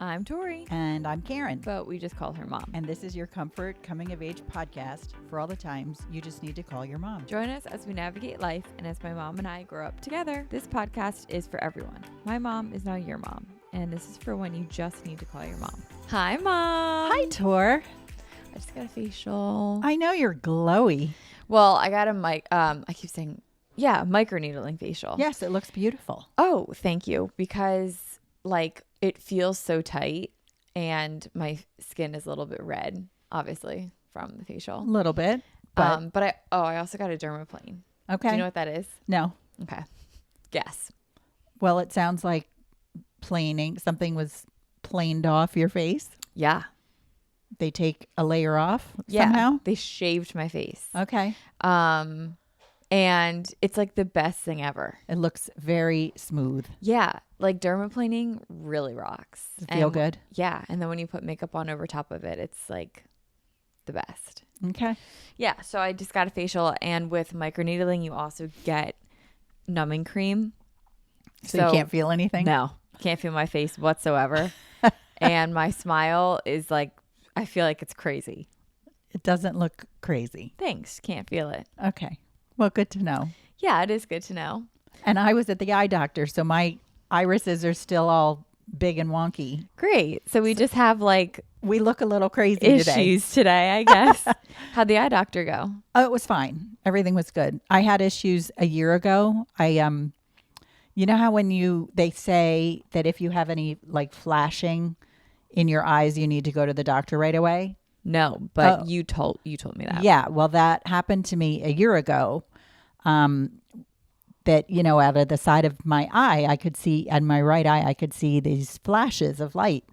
I'm Tori. And I'm Karen. But we just call her Mom. And this is your comfort coming of age podcast for all the times you just need to call your mom. Join us as we navigate life and as my mom and I grow up together. This podcast is for everyone. My mom is now your mom. And this is for when you just need to call your mom. Hi, Mom. Hi, Tor. I just got a facial. I know you're glowy. Well, I got a microneedling facial. Yes, it looks beautiful. Oh, thank you. Because it feels so tight and my skin is a little bit red, obviously, from the facial. A little bit. But I also got a dermaplane. Okay. Do you know what that is? No. Okay. Guess. Well, it sounds like planing. Something was planed off your face. Yeah. They take a layer off somehow? They shaved my face. Okay. And it's like the best thing ever. It looks very smooth. Yeah. Like dermaplaning really rocks. Does it feel good? Yeah. And then when you put makeup on over top of it, it's like the best. Okay. Yeah. So I just got a facial, and with microneedling, you also get numbing cream. So you can't feel anything? No. Can't feel my face whatsoever. And my smile is like, I feel like it's crazy. It doesn't look crazy. Thanks. Can't feel it. Okay. Well, good to know. Yeah, it is good to know. And I was at the eye doctor, so my irises are still all big and wonky. Great. So we just have We look a little crazy issues today, I guess. How'd the eye doctor go? Oh, it was fine. Everything was good. I had issues a year ago. You know how they say that if you have any flashing in your eyes, you need to go to the doctor right away? No, but you told me that. Yeah, well, that happened to me a year ago. That, out of the side of my eye, I could see, and my right eye, I could see these flashes of light.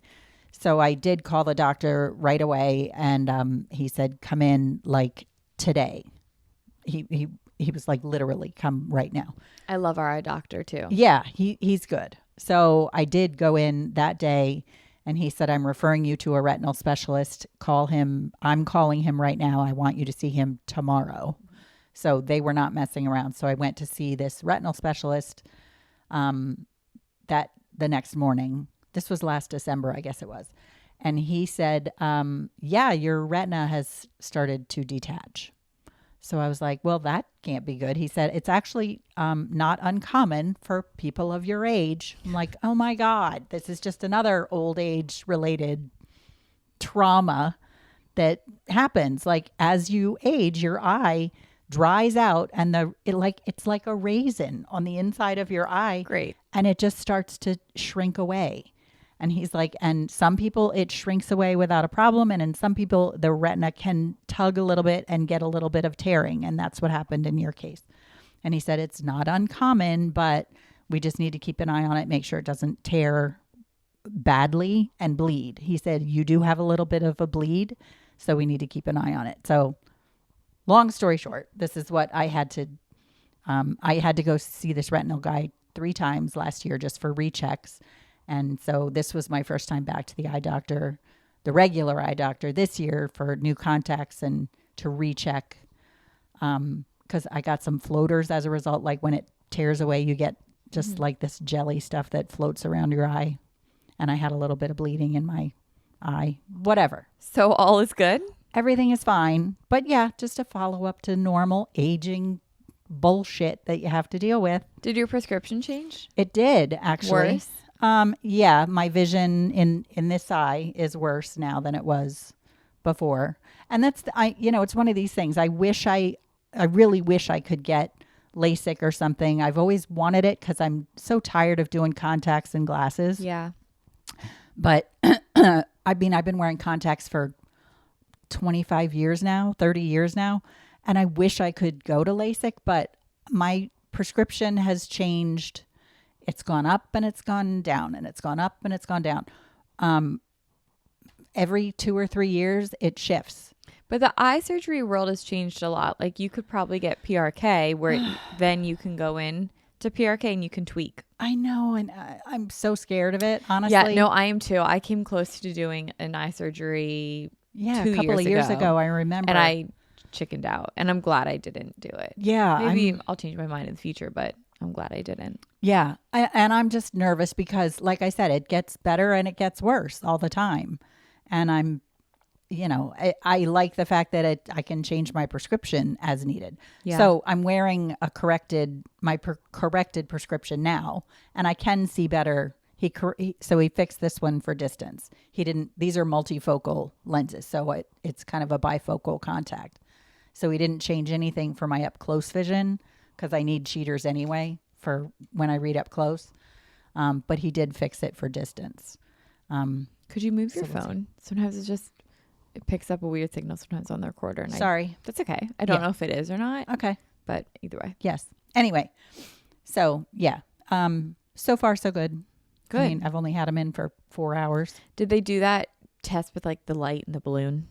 So I did call the doctor right away, and he said, come in today. He was literally, come right now. I love our eye doctor too. Yeah, he's good. So I did go in that day, and he said, I'm referring you to a retinal specialist. Call him. I'm calling him right now. I want you to see him tomorrow. So they were not messing around. So I went to see this retinal specialist that the next morning. This was last December, I guess it was. And he said, your retina has started to detach. So I was like, well, that can't be good. He said, it's actually not uncommon for people of your age. I'm like, oh my God, this is just another old age related trauma that happens. As you age, your eye dries out, and it's like a raisin on the inside of your eye. Great. And it just starts to shrink away. And he's like, and some people it shrinks away without a problem. And in some people, the retina can tug a little bit and get a little bit of tearing. And that's what happened in your case. And he said, it's not uncommon, but we just need to keep an eye on it, make sure it doesn't tear badly and bleed. He said, you do have a little bit of a bleed, so we need to keep an eye on it. So long story short, this is what I had to go see this retinal guy 3 times last year just for rechecks. And so this was my first time back to the eye doctor, the regular eye doctor this year for new contacts and to recheck. Because I got some floaters as a result. When it tears away, you get just this jelly stuff that floats around your eye. And I had a little bit of bleeding in my eye, whatever. So all is good? Everything is fine. But yeah, just a follow-up to normal aging bullshit that you have to deal with. Did your prescription change? It did, actually. Worse? Yeah, my vision in this eye is worse now than it was before. And that's, it's one of these things. I really wish I could get LASIK or something. I've always wanted it because I'm so tired of doing contacts and glasses. Yeah. But I've been wearing contacts for 25 years now, 30 years now. And I wish I could go to LASIK, but my prescription has changed. It's gone up and it's gone down, and it's gone up and it's gone down. Every 2 or 3 years, it shifts. But the eye surgery world has changed a lot. You could probably get PRK where then you can go in to PRK and you can tweak. I know. And I'm so scared of it, honestly. Yeah, no, I am too. I came close to doing an eye surgery a couple of years ago, I remember. And I chickened out. And I'm glad I didn't do it. Yeah. Maybe I'll change my mind in the future, but I'm glad I didn't. Yeah. And I'm just nervous because, like I said, it gets better and it gets worse all the time. And I'm, I like the fact that I can change my prescription as needed. Yeah. So I'm wearing my corrected prescription now, and I can see better. So he fixed this one for distance. These are multifocal lenses. So it's kind of a bifocal contact. So he didn't change anything for my up close vision because I need cheaters anyway for when I read up close. But he did fix it for distance. Could you move your phone? Sometimes it picks up a weird signal sometimes on the recorder. And Sorry. That's okay. I don't know if it is or not. Okay. But either way. Yes. Anyway. So yeah. So far so good. Good. I mean, I've only had him in for 4 hours. Did they do that test with like the light and the balloon?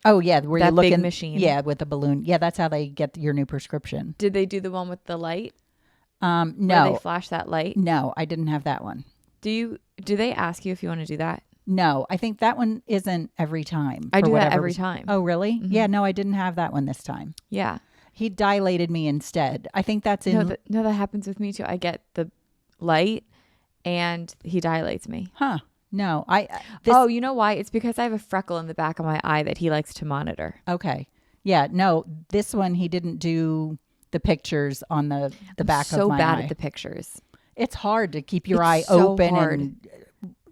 Oh yeah, where that you look big in machine. Yeah, with the balloon. Yeah, that's how they get your new prescription. Did they do the one with the light? No. Where they flash that light? No, I didn't have that one. Do they ask you if you want to do that? No, I think that one isn't every time. I do that every time. Oh, really? Mm-hmm. Yeah, no, I didn't have that one this time. Yeah. He dilated me instead. I think that's in... No, that happens with me too. I get the light and he dilates me. Huh. No, you know why? It's because I have a freckle in the back of my eye that he likes to monitor. Okay. Yeah, no, this one he didn't do the pictures on the back of my eye. So bad at the pictures. It's hard to keep your eye open. Hard. And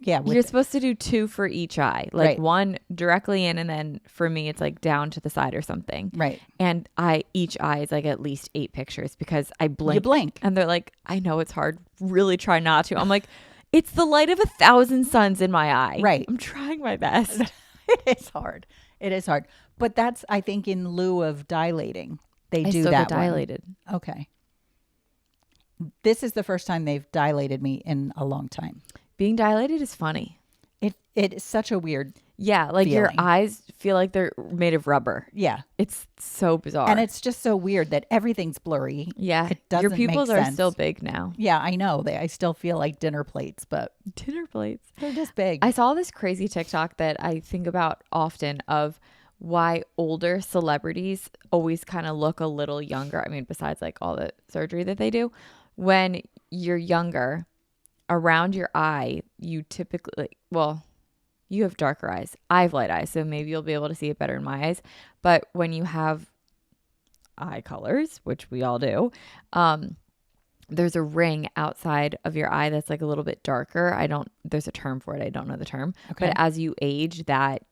yeah. You're supposed to do 2 for each eye. Like right. One directly in, and then for me it's like down to the side or something. Right. And each eye is like at least 8 pictures because I blink. You blink. And they're like, I know it's hard. Really try not to. I'm like, it's the light of 1,000 suns in my eye. Right. I'm trying my best. It is hard. It is hard. But that's, I think, in lieu of dilating. They do still that get dilated. One. Okay. This is the first time they've dilated me in a long time. Being dilated is funny. It is such a weird like feeling. Your eyes feel like they're made of rubber. Yeah. It's so bizarre. And it's just so weird that everything's blurry. Yeah. It doesn't Your pupils make sense. are still big now. Yeah, I know. I still feel like dinner plates, but... Dinner plates. They're just big. I saw this crazy TikTok that I think about often of why older celebrities always kind of look a little younger. I mean, besides like all the surgery that they do. When you're younger, around your eye, you typically... you have darker eyes. I have light eyes, so maybe you'll be able to see it better in my eyes. But when you have eye colors, which we all do, there's a ring outside of your eye that's like a little bit darker. There's a term for it. I don't know the term. Okay. But as you age, that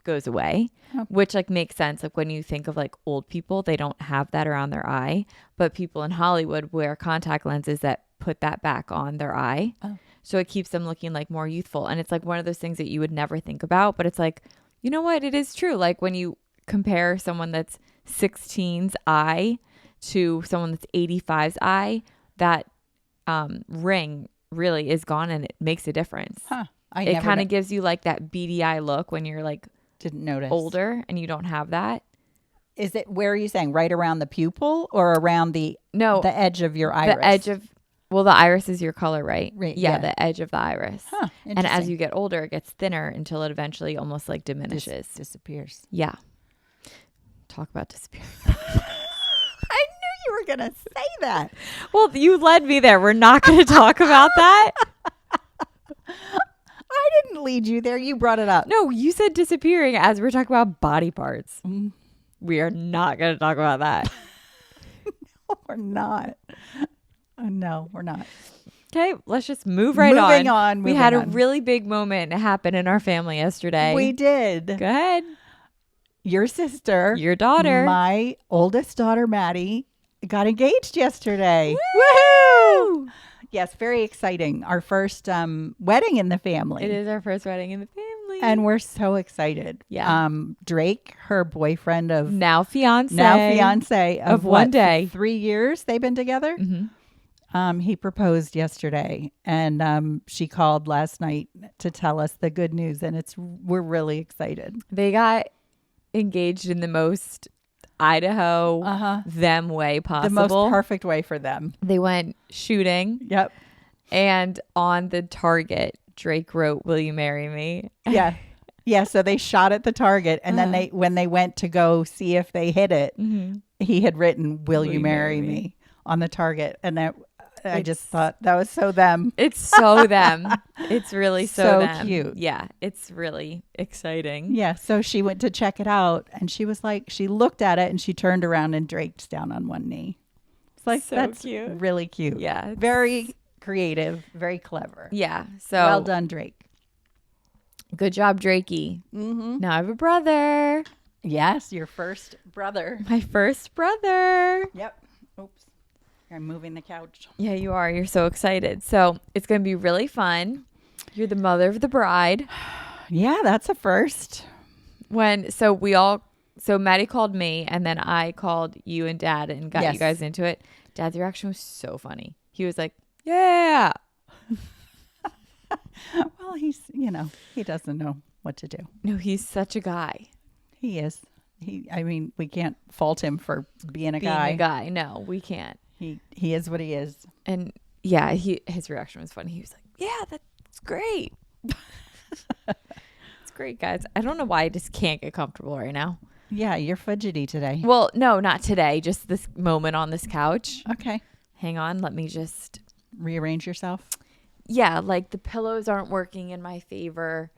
goes away, which like makes sense. Like when you think of like old people, they don't have that around their eye, but people in Hollywood wear contact lenses that put that back on their eye. Oh. So it keeps them looking like more youthful. And it's like one of those things that you would never think about, but it's like, you know what? It is true. Like when you compare someone that's 16's eye to someone that's 85's eye, that ring really is gone and it makes a difference. Huh. It kind of gives you like that beady eye look when you're like didn't notice older and you don't have that. Is it, where are you saying, right around the pupil or around the edge of your iris? The edge of, the iris is your color, right? Right. Yeah, the edge of the iris. Huh. And as you get older, it gets thinner until it eventually almost like diminishes. Disappears. Yeah. Talk about disappearing. I knew you were going to say that. Well, you led me there. We're not going to talk about that. I didn't lead you there. You brought it up. No, you said disappearing as we're talking about body parts. We are not going to talk about that. No, we're not. No, we're not. Okay, let's just move right on. Moving on. We had a really big moment happen in our family yesterday. We did. Go ahead. Your sister. Your daughter. My oldest daughter, Maddie, got engaged yesterday. Woo! Yes, very exciting. Our first wedding in the family. It is our first wedding in the family. And we're so excited. Yeah. Drake, her boyfriend of... Now fiance of one day. 3 years they've been together? Mm-hmm. He proposed yesterday, and she called last night to tell us the good news, and we're really excited. They got engaged in the most Idaho them way possible. The most perfect way for them. They went shooting. Yep. And on the target, Drake wrote, "Will you marry me?" Yeah. Yeah. So they shot at the target, and then when they went to go see if they hit it, he had written, Will you marry me? on the Target, and I just thought that was so them. It's so them. It's really so them. Cute. Yeah, it's really exciting. Yeah, so she went to check it out, and she was like, she looked at it, and she turned around and Drake's down on one knee. It's like, so that's cute. Really cute. Yeah. Very creative, very clever. Yeah. So well done, Drake. Good job, Drakey. Mm-hmm. Now I have a brother. Yes, your first brother. My first brother. Yep. Oops. I'm moving the couch. Yeah, you are. You're so excited. So it's going to be really fun. You're the mother of the bride. Yeah, that's a first. So Maddie called me, and then I called you and Dad and got you guys into it. Dad's reaction was so funny. He was like, yeah. Well, he doesn't know what to do. No, he's such a guy. He is. We can't fault him for being a guy. No, we can't. He is what he is. And yeah, his reaction was funny. He was like, yeah, that's great. It's great, guys. I don't know why I just can't get comfortable right now. Yeah, you're fidgety today. Well, no, not today. Just this moment on this couch. Okay. Hang on. Let me just rearrange yourself. Yeah, like the pillows aren't working in my favor.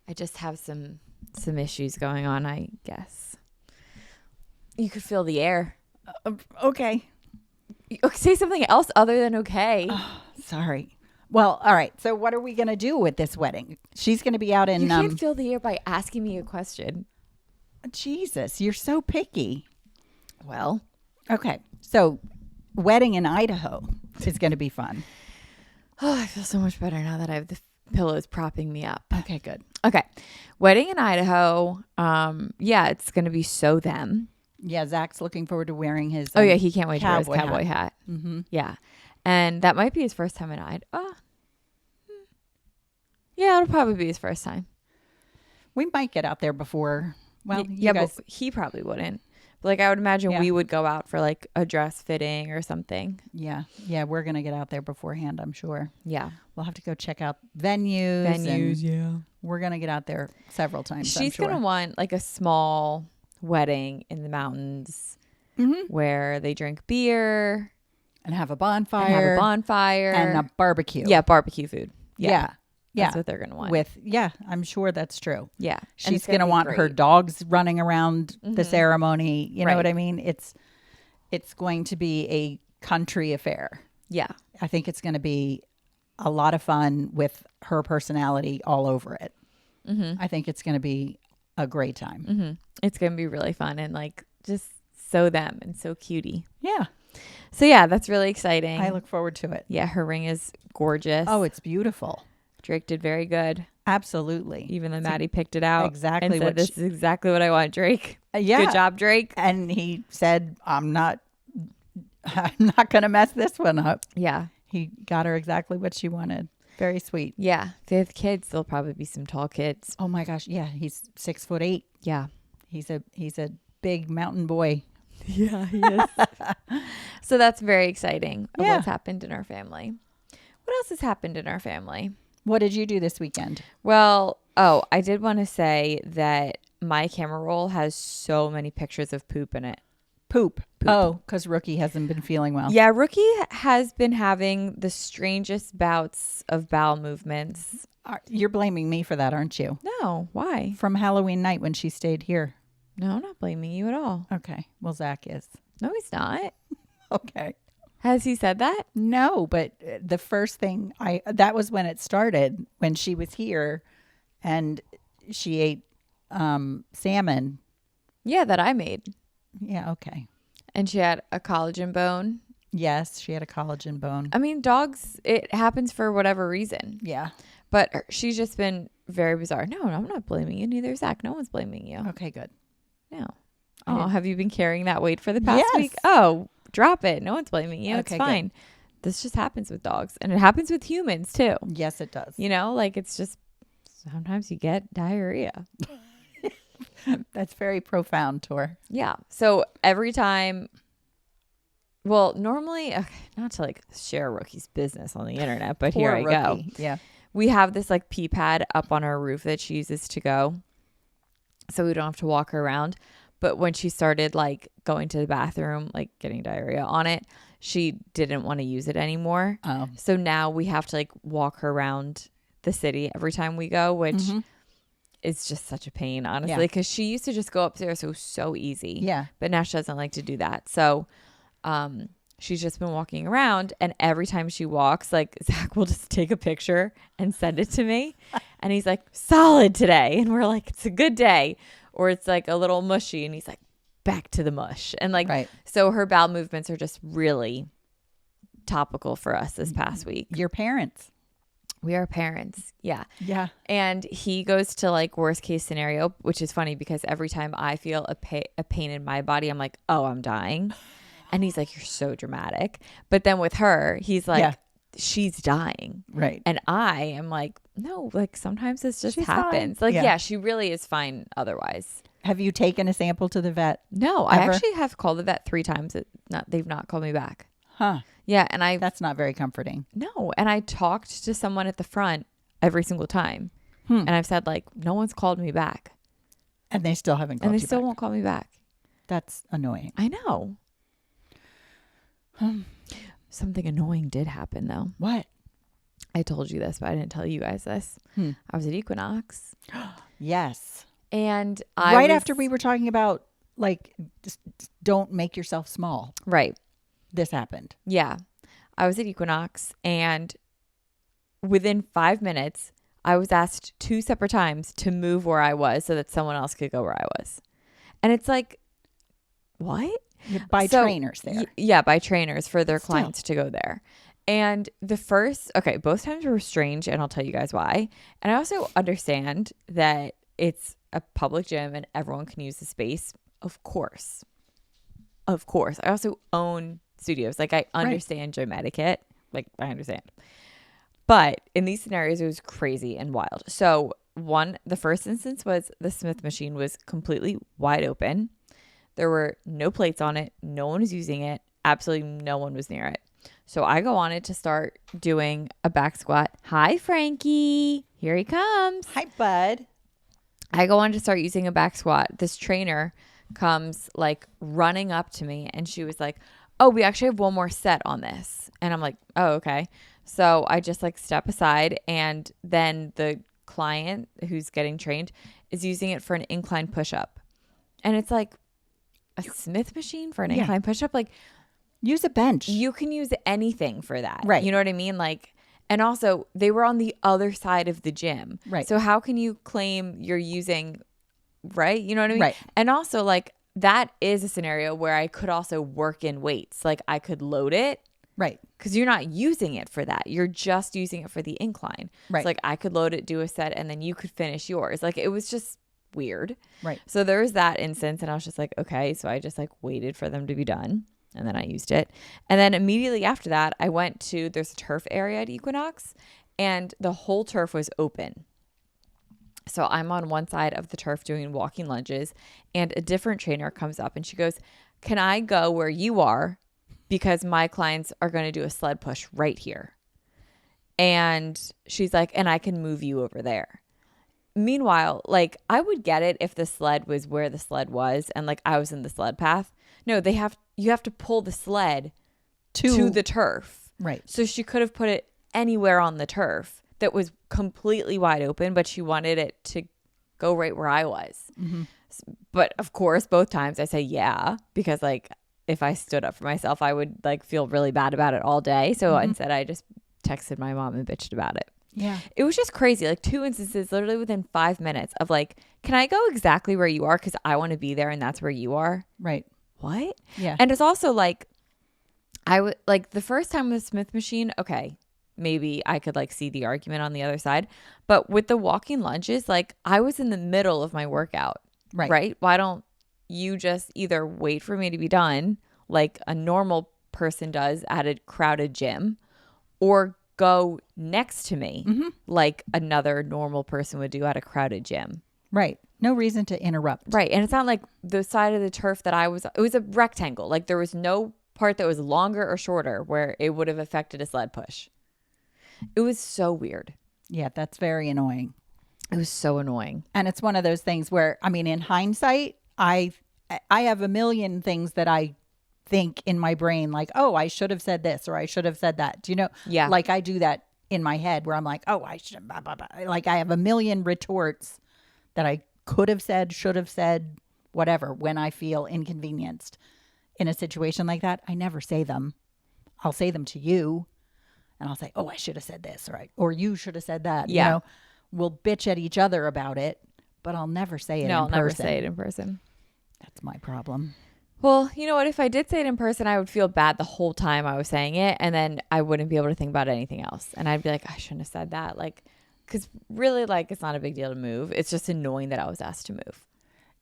I just have some issues going on, I guess. You could feel the air. Okay. Say something else other than okay. Oh, sorry. Well, all right. So what are we going to do with this wedding? She's going to be out in... You can't feel the air by asking me a question. Jesus, you're so picky. Well. Okay. So wedding in Idaho is going to be fun. Oh, I feel so much better now that I have the pillows propping me up. Okay, good. Okay. Wedding in Idaho. Yeah, it's going to be so them. Yeah, Zach's looking forward to wearing his he can't wait to wear his cowboy hat. Mm-hmm. Yeah. And that might be his first time in Idaho. Yeah, it'll probably be his first time. We might get out there before. Well, but he probably wouldn't. But like I would imagine we would go out for like a dress fitting or something. Yeah. Yeah, we're going to get out there beforehand, I'm sure. Yeah. We'll have to go check out venues. Yeah. We're going to get out there several times. She's going to want like a small wedding in the mountains where they drink beer. And have a bonfire. And a barbecue. Yeah, barbecue food. Yeah. That's what they're going to want. I'm sure that's true. Yeah. She's going to want her dogs running around the ceremony. You know what I mean? It's going to be a country affair. Yeah. I think it's going to be a lot of fun with her personality all over it. Mm-hmm. I think it's going to be a great time. Mm-hmm. It's going to be really fun and like just so them and so cutie. Yeah. So yeah, that's really exciting. I look forward to it. Yeah, her ring is gorgeous. Oh, it's beautiful. Drake did very good. Absolutely. Even though Maddie picked it out. Exactly. And said, this is exactly what I want, Drake. Yeah. Good job, Drake. And he said, I'm not going to mess this one up. Yeah. He got her exactly what she wanted. Very sweet. Yeah. If they have kids, there'll probably be some tall kids. Oh my gosh. Yeah. He's 6'8". Yeah. He's a big mountain boy. Yeah, he is. So that's very exciting of what's happened in our family. What else has happened in our family? What did you do this weekend? Well, I did want to say that my camera roll has so many pictures of poop in it. Poop. Oh, because Rookie hasn't been feeling well. Yeah, Rookie has been having the strangest bouts of bowel movements. You're blaming me for that, aren't you? No, why? From Halloween night when she stayed here. No, I'm not blaming you at all. Okay. Well, Zach is. No, he's not. Okay. Has he said that? No, but the first thing that was when it started, when she was here and she ate salmon. Yeah, that I made. Yeah, okay. And she had a collagen bone. Yes, she had a collagen bone. I mean, dogs, it happens for whatever reason. Yeah. But she's just been very bizarre. No, I'm not blaming you. Neither is Zach. No one's blaming you. Okay, good. No. Oh, have you been carrying that weight for the past week? Oh, drop it. No one's blaming you. It's fine. Good. This just happens with dogs. And it happens with humans, too. Yes, it does. You know, like it's just sometimes you get diarrhea. That's very profound, Tor. Yeah. So every time, well, normally, not to like share Rookie's business on the internet, but here I go. Yeah. We have this like pee pad up on our roof that she uses to go. So we don't have to walk her around. But when she started like going to the bathroom, like getting diarrhea on it, she didn't want to use it anymore. Oh. So now we have to like walk her around the city every time we go, which is just such a pain, honestly, because she used to just go upstairs. So it was so easy. Yeah. But now she doesn't like to do that. So she's just been walking around, and every time she walks, like Zach will just take a picture and send it to me. And he's like, solid today. And we're like, it's a good day. Or it's like a little mushy. And he's like, back to the mush. And like, so her bowel movements are just really topical for us this past week. Your parents. We are parents. Yeah. Yeah. And he goes to like worst case scenario, which is funny because every time I feel a pain in my body, I'm like, oh, I'm dying. And he's like, you're so dramatic. But then with her, he's like, she's dying. Right. And I am like, no, like sometimes this just She's happens. fine. Like, yeah, she really is fine otherwise. Have you taken a sample to the vet? No, I actually have called the vet 3 times. They've not called me back. Huh. Yeah. And that's not very comforting. No. And I talked to someone at the front every single time. And I've said like, no one's called me back. And they still haven't called you back. And they still won't call me back. That's annoying. I know. Something annoying did happen though. What? I told you this, but I didn't tell you guys this. I was at Equinox. Yes. And after we were talking about like, just don't make yourself small. Right. This happened. Yeah. I was at Equinox, and within 5 minutes, I was asked 2 separate times to move where I was so that someone else could go where I was. And it's like, what? By trainers there. Yeah, by trainers for their clients to go there. And both times were strange, and I'll tell you guys why. And I also understand that it's a public gym and everyone can use the space. Of course. I also own studios. Like, I understand gym etiquette. Like, I understand. But in these scenarios, it was crazy and wild. So the first instance was the Smith machine was completely wide open. There were no plates on it. No one was using it. Absolutely no one was near it. So I go on it to start doing a back squat. Hi, Frankie. Here he comes. Hi, bud. I go on to start using a back squat. This trainer comes like running up to me, and she was like, oh, we actually have one more set on this. And I'm like, oh, okay. So I just like step aside, and then the client who's getting trained is using it for an incline push-up. And it's like a Smith machine for an incline push-up. Like, use a bench. You can use anything for that. Right. You know what I mean? Like, and also they were on the other side of the gym. Right. So how can you claim you're using, right? You know what I mean? Right. And also like that is a scenario where I could also work in weights. Like I could load it. Right. Because you're not using it for that. You're just using it for the incline. Right. So like I could load it, do a set, and then you could finish yours. Like it was just weird. Right. So there was that instance, and I was just like, okay. So I just like waited for them to be done, and then I used it. And then immediately after that, I went to, there's a turf area at Equinox, and the whole turf was open. So I'm on one side of the turf doing walking lunges, and a different trainer comes up and she goes, can I go where you are? Because my clients are going to do a sled push right here. And she's like, and I can move you over there. Meanwhile, like I would get it if the sled was where the sled was and like I was in the sled path. No, you have to pull the sled to the turf. Right. So she could have put it anywhere on the turf that was completely wide open, but she wanted it to go right where I was. Mm-hmm. But of course, both times I say yeah, because like if I stood up for myself, I would like feel really bad about it all day. So instead I just texted my mom and bitched about it. Yeah. It was just crazy. Like 2 instances literally within 5 minutes of like, can I go exactly where you are? Because I want to be there and that's where you are. Right. What? Yeah. And it's also like, I would like the first time with the Smith machine, okay, maybe I could like see the argument on the other side. But with the walking lunges, like I was in the middle of my workout. Right. Why don't you just either wait for me to be done like a normal person does at a crowded gym, or go next to me like another normal person would do at a crowded gym. Right. No reason to interrupt. Right. And it's not like the side of the turf that it was a rectangle. Like there was no part that was longer or shorter where it would have affected a sled push. It was so weird. Yeah, that's very annoying. It was so annoying. And it's one of those things where, I mean, in hindsight, I have a million things that I think in my brain like, oh, I should have said this or I should have said that. Do you know? Yeah. Like I do that in my head where I'm like, oh, I should, blah, blah, blah. Like I have a million retorts that I could have said, should have said, whatever, when I feel inconvenienced in a situation like that. I never say them. I'll say them to you and I'll say, oh, I should have said this, or you should have said that. Yeah. You know, we'll bitch at each other about it, but I'll never say it No, in I'll person. never say it in person. That's my problem. Well, you know what? If I did say it in person, I would feel bad the whole time I was saying it. And then I wouldn't be able to think about anything else. And I'd be like, I shouldn't have said that. Like, because really, like, it's not a big deal to move. It's just annoying that I was asked to move.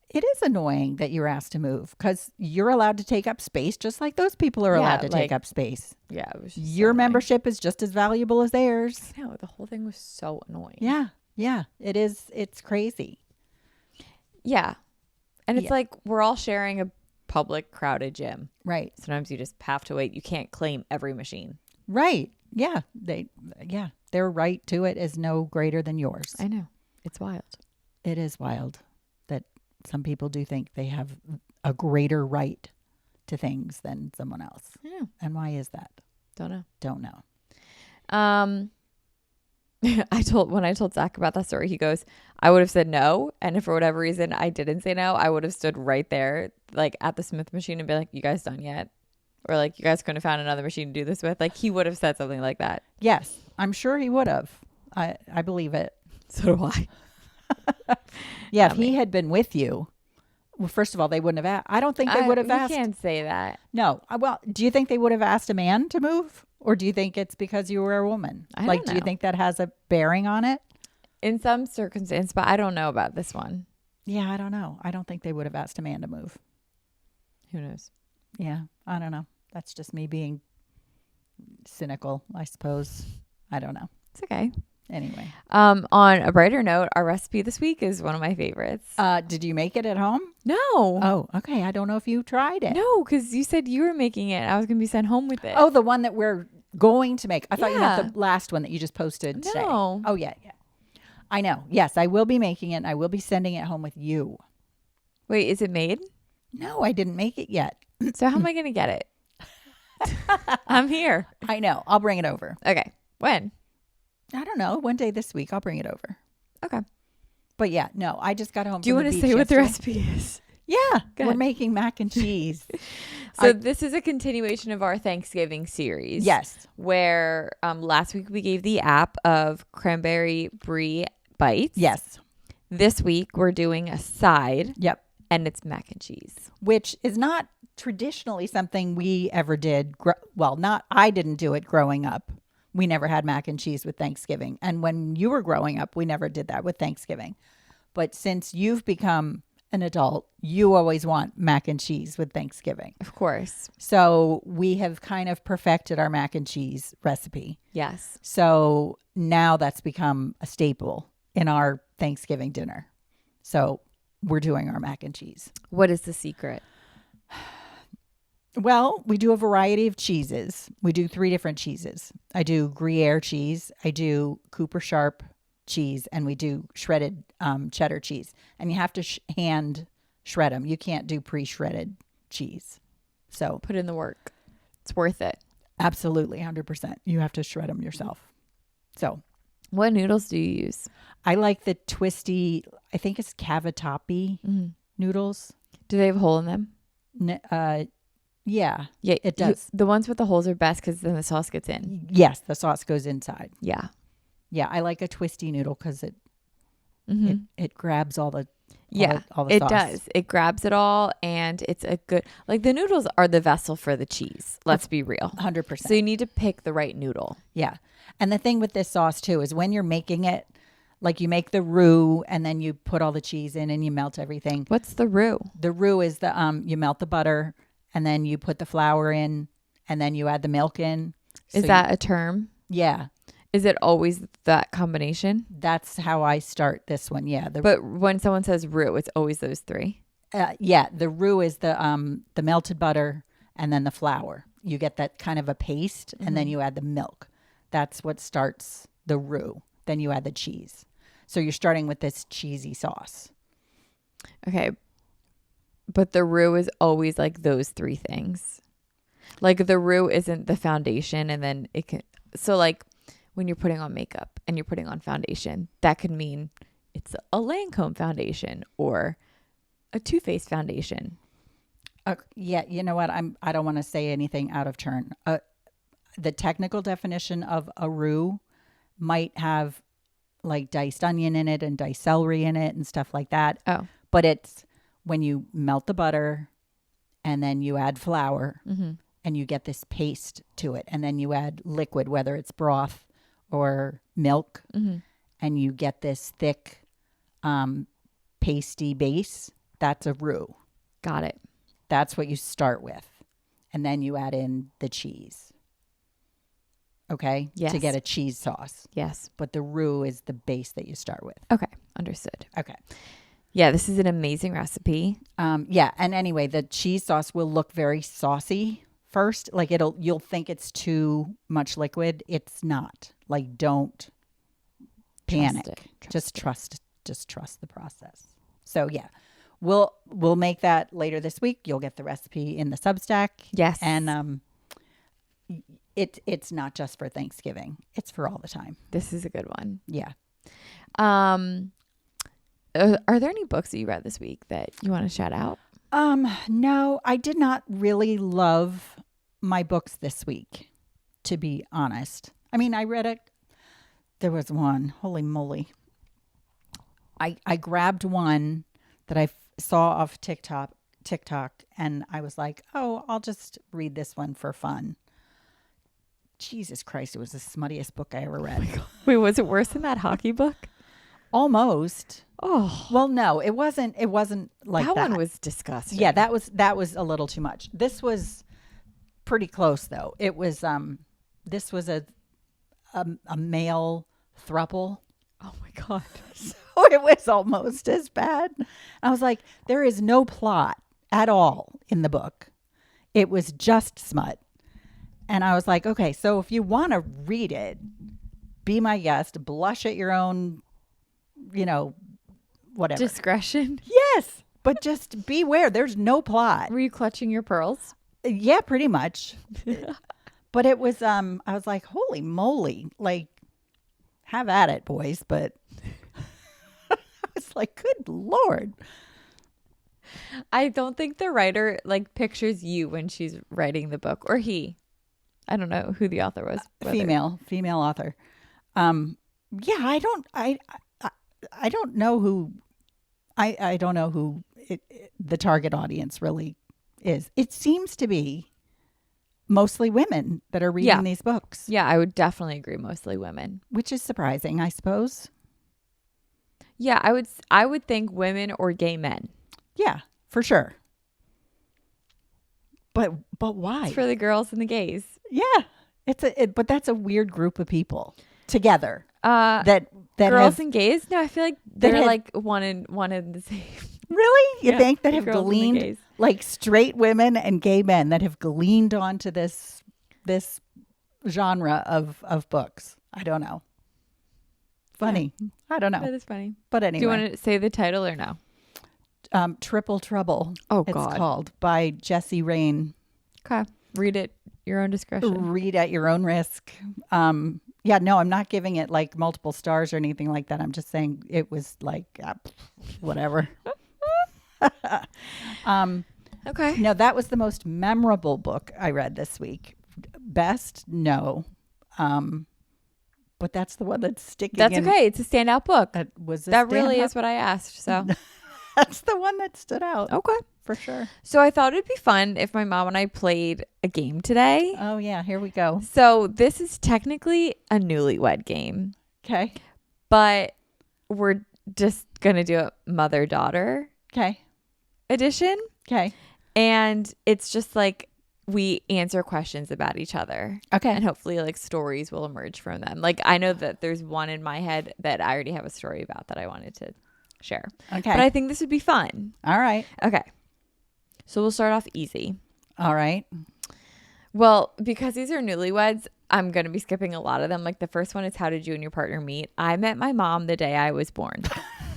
It is annoying that you're asked to move because you're allowed to take up space just like those people are allowed to take up space. Yeah. It was just Your membership is just as valuable as theirs. I know. The whole thing was so annoying. Yeah. Yeah. It is. It's crazy. Yeah. And it's like we're all sharing a public crowded gym. Right. Sometimes you just have to wait. You can't claim every machine. Right. Yeah. Their right to it is no greater than yours. I know. It's wild. It is wild that some people do think they have a greater right to things than someone else. Yeah. And why is that? Don't know. Don't know. When I told Zach about that story, he goes, I would have said no. And if for whatever reason I didn't say no, I would have stood right there, like at the Smith machine and be like, you guys done yet? Or like, you guys couldn't have found another machine to do this with. Like he would have said something like that. Yes, I'm sure he would have. I believe it. So do I. Yeah, if he had been with you, well, first of all, they wouldn't have asked. I don't think they would have asked. You can't say that. No. Well, do you think they would have asked a man to move? Or do you think it's because you were a woman? I don't know. Do you think that has a bearing on it? In some circumstance, but I don't know about this one. Yeah, I don't know. I don't think they would have asked a man to move. Who knows? Yeah, I don't know. That's just me being cynical, I suppose. I don't know. It's okay. Anyway. On a brighter note, our recipe this week is one of my favorites. Did you make it at home? No. Oh, okay. I don't know if you tried it. No, because you said you were making it. I was going to be sent home with it. Oh, the one that we're going to make. I thought you meant the last one that you just posted today. No. Oh, yeah. I know. Yes, I will be making it. And I will be sending it home with you. Wait, is it made? No, I didn't make it yet. So how am I going to get it? I'm here. I know. I'll bring it over. Okay. When? I don't know. One day this week, I'll bring it over. Okay. But yeah, no, I just got home. Do you want to say what the recipe is? Yeah. We're making mac and cheese. So this is a continuation of our Thanksgiving series. Yes. Where last week we gave the app of cranberry brie bites. Yes. This week we're doing a side. Yep. And it's mac and cheese. Which is not traditionally something we ever did. I didn't do it growing up. We never had mac and cheese with Thanksgiving. And when you were growing up, we never did that with Thanksgiving. But since you've become an adult, you always want mac and cheese with Thanksgiving. Of course. So we have kind of perfected our mac and cheese recipe. Yes. So now that's become a staple in our Thanksgiving dinner. So we're doing our mac and cheese. What is the secret? Well, we do a variety of cheeses. We do 3 different cheeses. I do Gruyere cheese. I do Cooper Sharp cheese. And we do shredded cheddar cheese. And you have to hand shred them. You can't do pre-shredded cheese. So put in the work. It's worth it. Absolutely, 100%. You have to shred them yourself. So what noodles do you use? I like the twisty, I think it's cavatappi noodles. Do they have a hole in them? Yeah, it does. The ones with the holes are best because then the sauce gets in. Yes, the sauce goes inside. Yeah. Yeah, I like a twisty noodle because it grabs all the all the it sauce. Does. It grabs it all, and it's a good, like the noodles are the vessel for the cheese. Let's be real. 100%. So you need to pick the right noodle. Yeah. And the thing with this sauce too is when you're making it, like you make the roux and then you put all the cheese in and you melt everything. What's the roux? The roux is the you melt the butter and then you put the flour in and then you add the milk in. Is that a term? Yeah. Is it always that combination? That's how I start this one. Yeah. But when someone says roux, it's always those 3. Yeah. The roux is the melted butter and then the flour. You get that kind of a paste and then you add the milk. That's what starts the roux. Then you add the cheese. So you're starting with this cheesy sauce. Okay. But the roux is always like those 3 things. Like the roux isn't the foundation, and then it can. So like when you're putting on makeup and you're putting on foundation, that could mean it's a Lancome foundation or a Too Faced foundation. Yeah, you know what? I don't want to say anything out of turn. The technical definition of a roux might have like diced onion in it and diced celery in it and stuff like that. Oh. But it's when you melt the butter and then you add flour and you get this paste to it. And then you add liquid, whether it's broth or milk, and you get this thick pasty base. That's a roux. Got it. That's what you start with. And then you add in the cheese. Okay? Yes. To get a cheese sauce. Yes. But the roux is the base that you start with. Okay. Understood. Okay. Yeah, this is an amazing recipe. Yeah. And anyway, the cheese sauce will look very saucy first. Like you'll think it's too much liquid. It's not. Like, don't panic. Just trust the process. So yeah. We'll make that later this week. You'll get the recipe in the Substack. Yes. And it's not just for Thanksgiving. It's for all the time. This is a good one. Yeah. Are there any books that you read this week that you want to shout out? No, I did not really love my books this week, to be honest. I mean, I read it. There was one. Holy moly. I grabbed one that I saw off TikTok, and I was like, oh, I'll just read this one for fun. Jesus Christ, it was the smuttiest book I ever read. Oh, wait, was it worse than that hockey book? Almost. Oh. Well, no, it wasn't like that. That one was disgusting. Yeah, that was a little too much. This was pretty close though. It was this was a male throuple. Oh my God. So it was almost as bad. I was like, there is no plot at all in the book. It was just smut. And I was like, okay, so if you want to read it, be my guest, blush at your own, whatever. Discretion. Yes, but just beware. There's no plot. Were you clutching your pearls? Yeah, pretty much. But it was, I was like, holy moly, like, have at it, boys. But I was like, good Lord. I don't think the writer pictures you when she's writing the book, or he. I don't know who the author was. Female author. Yeah, I don't know who. I don't know who the target audience really is. It seems to be mostly women that are reading these books. Yeah, I would definitely agree. Mostly women, which is surprising, I suppose. Yeah, I would think women or gay men. Yeah, for sure. But why? It's for the girls and the gays. Yeah, but that's a weird group of people together. That girls and gays. No, I feel like they're like one and the same. Really? You think that have gleaned like straight women and gay men that have gleaned onto this genre of books? I don't know. Funny. Yeah. I don't know. That is funny. But anyway, do you want to say the title or no? Triple Trouble. Oh, it's God. called, by Jessie Rain. Okay. Read it your own discretion. Read at your own risk. Yeah, no, I'm not giving it like multiple stars or anything like that. I'm just saying it was like whatever. Okay. No, that was the most memorable book I read this week. Best? No. But that's the one that's sticking. That's okay. It's a standout book. That really is what I asked. So that's the one that stood out. Okay. For sure. So I thought it'd be fun if my mom and I played a game today. Oh, yeah. Here we go. So this is technically a Newly-Wed game. Okay. But we're just going to do a mother-daughter edition. Okay. And it's just like we answer questions about each other. Okay. And hopefully like stories will emerge from them. Like I know that there's one in my head that I already have a story about that I wanted to share. Okay. But I think this would be fun. All right. Okay. So we'll start off easy. All right. Well, because these are newlyweds, I'm going to be skipping a lot of them. Like the first one is, how did you and your partner meet? I met my mom the day I was born.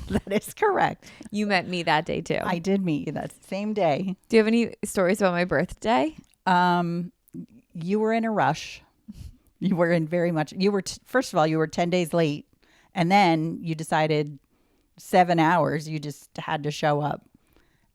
That is correct. You met me that day too. I did meet you that same day. Do you have any stories about my birthday? you were in a rush. You were in very much, first of all, you were 10 days late. And then you decided 7 hours, you just had to show up.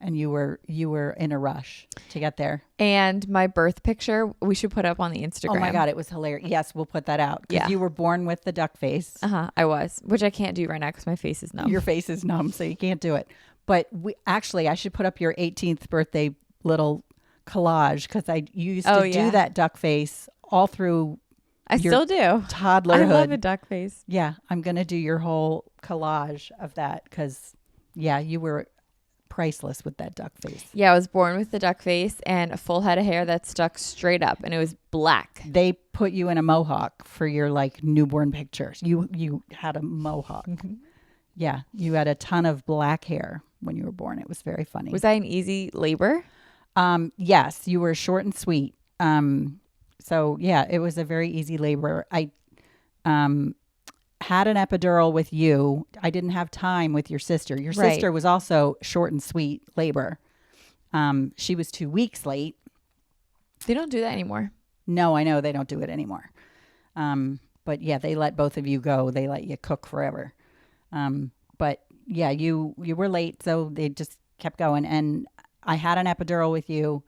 And you were in a rush to get there. And my birth picture, we should put up on the Instagram. Oh my God, it was hilarious. Yes, we'll put that out. Because you were born with the duck face. I was, which I can't do right now because my face is numb. Your face is numb, so you can't do it. But I should put up your 18th birthday little collage because you used to do that duck face all through. I still do. Toddlerhood. I love a duck face. Yeah, I'm going to do your whole collage of that because, you were priceless with that duck face. Yeah, I was born with the duck face and a full head of hair that stuck straight up, and it was black. They put you in a mohawk for your like newborn pictures. You had a mohawk. Yeah, you had a ton of black hair when you were born. It was very funny. Was I an easy labor? Yes, you were short and sweet. So yeah, it was a very easy labor. I had an epidural with you. I didn't have time with your sister. Your sister was also short and sweet labor. She was 2 weeks late. They don't do that anymore. No, I know they don't do it anymore. But yeah, they let both of you go. They let you cook forever. But yeah, you were late, so they just kept going. And I had an epidural with you.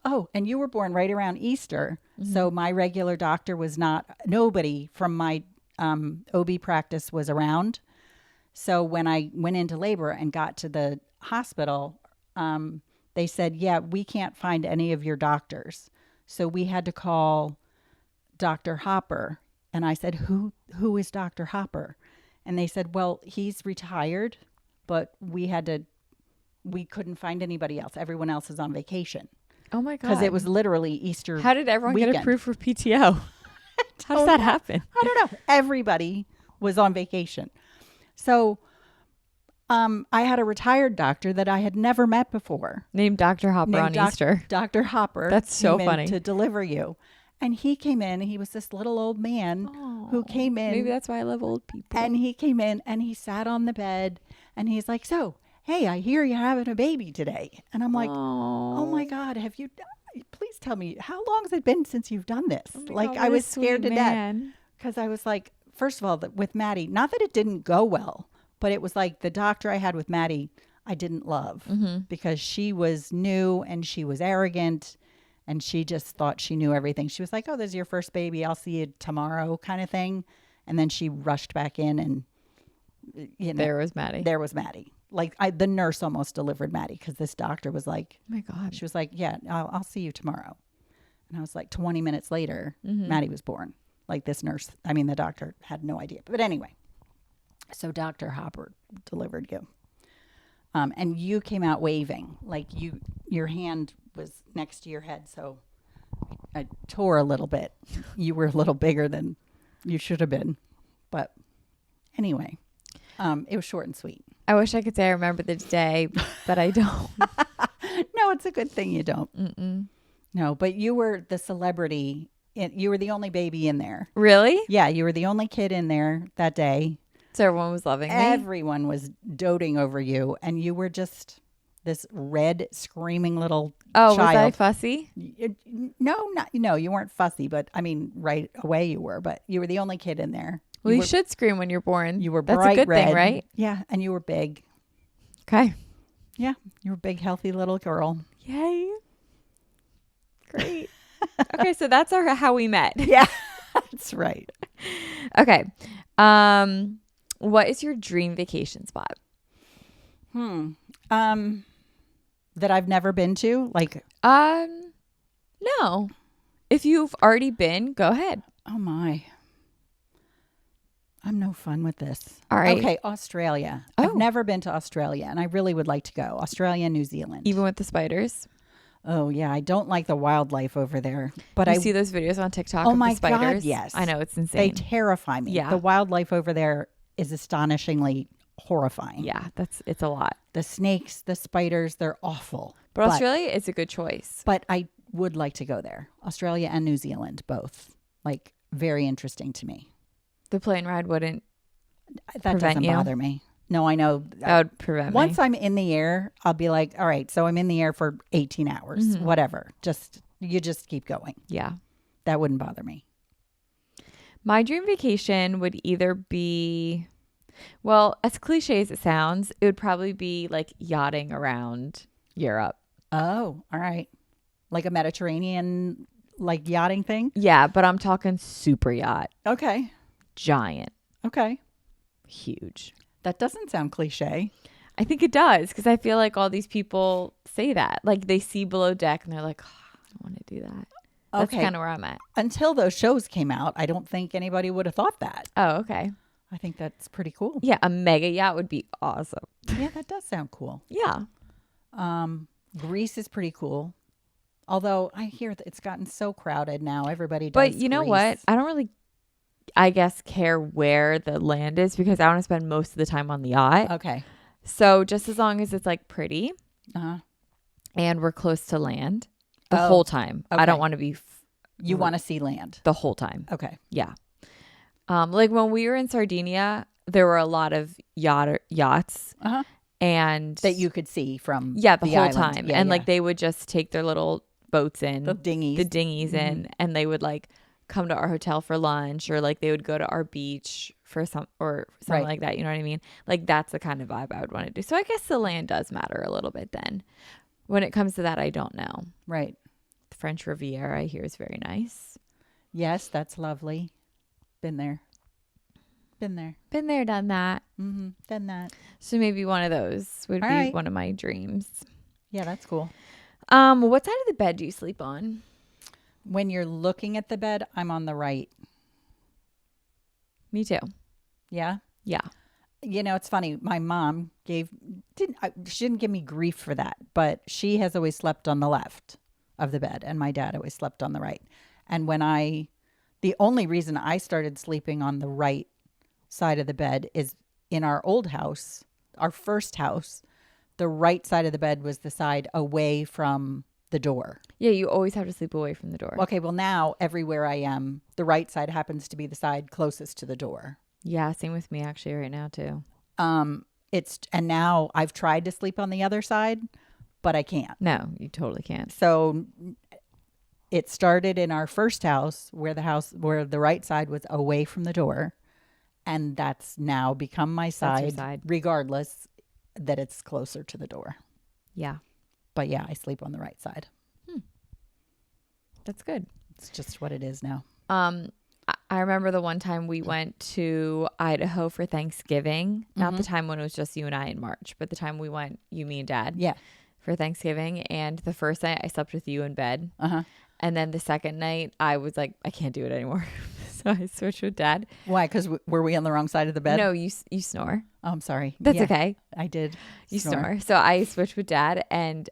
Oh, and you were born right around Easter. Mm-hmm. So my regular doctor was nobody from my OB practice was around. So when I went into labor and got to the hospital, they said, yeah, we can't find any of your doctors. So we had to call Dr. Hopper. And I said, who is Dr. Hopper? And they said, well, he's retired, but we couldn't find anybody else. Everyone else is on vacation. Oh my God. Because it was literally Easter How did everyone weekend. get approved for PTO? How does that happen? I don't know. Everybody was on vacation. So I had a retired doctor that I had never met before. Named Dr. Hopper on Easter. Dr. Hopper. That's so funny. To deliver you. And he came in. He was this little old man who came in. Maybe that's why I love old people. And he came in and he sat on the bed and he's like, so, hey, I hear you're having a baby today. And I'm like, oh my God, please tell me, how long has it been since you've done this? Oh like, God, I was scared to death. Man. Because I was like, first of all, with Maddie, not that it didn't go well, but it was like the doctor I had with Maddie, I didn't love because she was new and she was arrogant and she just thought she knew everything. She was like, oh, this is your first baby. I'll see you tomorrow kind of thing. And then she rushed back in and, there was Maddie. Like the nurse almost delivered Maddie because this doctor was like, oh my God. She was like, yeah, I'll see you tomorrow. And I was like, 20 minutes later, Maddie was born. Like the doctor had no idea. But anyway, so Dr. Hopper delivered you. And you came out waving. Like your hand was next to your head. So I tore a little bit. You were a little bigger than you should have been. But anyway, it was short and sweet. I wish I could say I remember the day, but I don't. No, it's a good thing you don't. Mm-mm. No, but you were the celebrity. You were the only baby in there. Really? Yeah, you were the only kid in there that day. So everyone was loving me? Everyone was doting over you, and you were just this red, screaming little child. Was I fussy? No, you weren't fussy, but I mean, right away you were, but you were the only kid in there. Well, you should scream when you're born. You were That's bright a good red. thing, right? Yeah, and you were big. Okay. Yeah, you were a big, healthy little girl. Yay. Great. Okay, so that's how we met. Yeah, that's right. Okay. What is your dream vacation spot? That I've never been to? Like no. If you've already been, go ahead. Oh my. I'm no fun with this. All right. Okay, Australia. I've never been to Australia, and I really would like to go. Australia and New Zealand. Even with the spiders? Oh, yeah. I don't like the wildlife over there. But I see those videos on TikTok of the spiders. God, yes. I know, it's insane. They terrify me. Yeah. The wildlife over there is astonishingly horrifying. Yeah, it's a lot. The snakes, the spiders, they're awful. But Australia is a good choice. But I would like to go there. Australia and New Zealand, both. Like, very interesting to me. The plane ride wouldn't That doesn't bother me. No, I know. That would prevent me. Once I'm in the air, I'll be like, all right, so I'm in the air for 18 hours, whatever. Just You just keep going. Yeah. That wouldn't bother me. My dream vacation would either be, well, as cliche as it sounds, it would probably be like yachting around Europe. Oh, all right. Like a Mediterranean, like yachting thing? Yeah, but I'm talking super yacht. Okay. Giant. Okay. Huge. That doesn't sound cliche. I think it does because I feel like all these people say that. Like they see below deck and they're like, oh, I want to do that. That's kind of where I'm at. Until those shows came out, I don't think anybody would have thought that. Oh, okay. I think that's pretty cool. Yeah, a mega yacht would be awesome. Yeah, that does sound cool. Yeah. Greece is pretty cool. Although I hear that it's gotten so crowded now. Everybody does But you know Greece. what? I don't really, I guess, care where the land is because I want to spend most of the time on the yacht. Okay. So just as long as it's like pretty Uh-huh. and we're close to land the whole time. Okay. I don't want to be You want to see land. the whole time. Okay. Yeah. Like when we were in Sardinia, there were a lot of yachts Uh-huh. and That you could see from the whole island. time. Yeah, and yeah. like they would just take their little boats in, the dinghies. in, and they would like come to our hotel for lunch or like they would go to our beach for something Right. like that. You know what I mean? Like that's the kind of vibe I would want to do. So I guess the land does matter a little bit then. When it comes to that, I don't know. Right. The French Riviera I hear is very nice. Yes, that's lovely. Been there. Been there. Been there, done that. Mm-hmm. Done that. So maybe one of those would All be right. one of my dreams. Yeah, that's cool. What side of the bed do you sleep on? When you're looking at the bed, I'm on the right. Me too. Yeah. Yeah. You know, it's funny. My mom she didn't give me grief for that, but she has always slept on the left of the bed, and my dad always slept on the right. And the only reason I started sleeping on the right side of the bed is in our old house, our first house, the right side of the bed was the side away from the door. Yeah, you always have to sleep away from the door. Okay, well now everywhere I am, the right side happens to be the side closest to the door. Yeah, same with me actually right now too. And now I've tried to sleep on the other side, but I can't. No, you totally can't. So it started in our first house where the right side was away from the door, and that's now become my That's your side, side. regardless that it's closer to the door. Yeah, But yeah, I sleep on the right side. that's good. It's just what it is now. I remember the one time we went to Idaho for Thanksgiving. Not the time when it was just you and I in March, but the time we went, you, me, and Dad. Yeah. For Thanksgiving. And the first night I slept with you in bed. Uh-huh. And then the second night I was like, I can't do it anymore. So I switched with Dad. Why? Because were we on the wrong side of the bed? No, you snore. Oh, I'm sorry. That's Yeah, okay. I did. You snore. So I switched with Dad. And,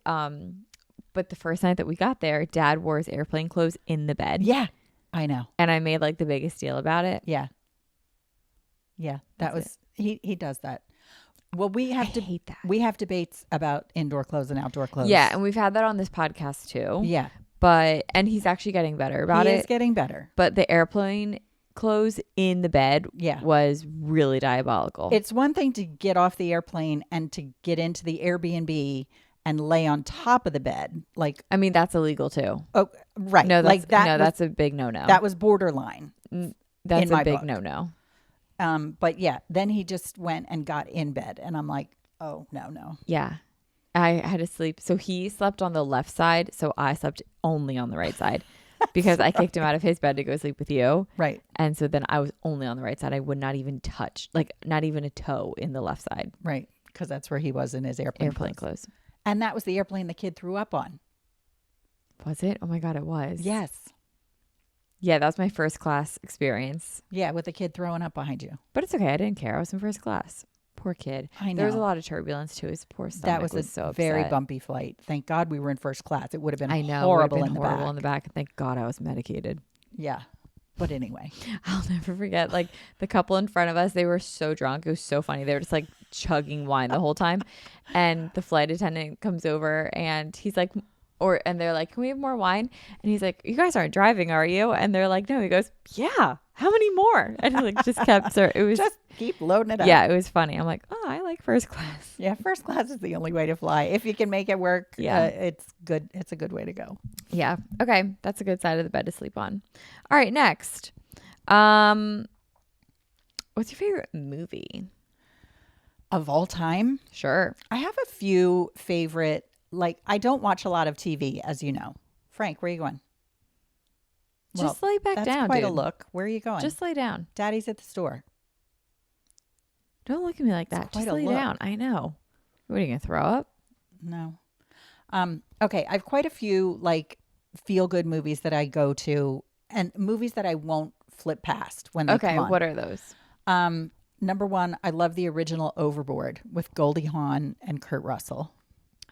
but the first night that we got there, Dad wore his airplane clothes in the bed. Yeah, I know. And I made like the biggest deal about it. Yeah. Yeah, he does that. Well, we have I hate that. we have debates about indoor clothes and outdoor clothes. Yeah, and we've had that on this podcast too. Yeah. And he's actually getting better about He it. is getting better. But the airplane clothes in the bed was really diabolical. It's one thing to get off the airplane and to get into the Airbnb and lay on top of the bed. Like, I mean, that's illegal too. oh, right. No, that's, like that that's a big no-no. that was borderline. That's in a my big book. no-no. But yeah, then he just went and got in bed. And I'm like, oh, no. Yeah. I had to sleep. So he slept on the left side. So I slept only on the right side because I kicked him out of his bed to go sleep with you. Right. And so then I was only on the right side. I would not even touch, like not even a toe in the left side. Right. Because that's where he was in his airplane clothes. And that was the airplane the kid threw up on. Was it? Oh my God, it was. Yes. Yeah, that was my first class experience. Yeah, with the kid throwing up behind you. But it's okay. I didn't care. I was in first class. Poor kid. I know. There was a lot of turbulence too. His poor stomach That was so a very upset. bumpy flight. Thank God we were in first class. It would have been I know. horrible, It would have been horrible back. in the back. Thank God I was medicated. Yeah. But anyway. I'll never forget, like, the couple in front of us, they were so drunk. It was so funny. They were just, like, chugging wine the whole time. And the flight attendant comes over, and he's like, and they're like, can we have more wine? And he's like, you guys aren't driving, are you? And they're like, no. He goes, yeah. How many more? And he like just kept, so it was Just keep loading it up. yeah, it was funny. I'm like, oh, I like first class. Yeah, first class is the only way to fly. If you can make it work, Yeah. it's good. It's a good way to go. Yeah. Okay. That's a good side of the bed to sleep on. All right. Next. What's your favorite movie? Of all time, Sure. I have a few favorite, like, I don't watch a lot of TV, as you know. Frank, where are you going? Just lay back That's down, quite dude. a look. Where are you going? Just lay down. Daddy's at the store. Don't look at me like that. It's quite Just a lay look. down. I know. What are you gonna throw up? No. Okay, I have quite a few like feel good movies that I go to, and movies that I won't flip past when they Okay. come on. What are those? Number one, I love the original Overboard with Goldie Hawn and Kurt Russell.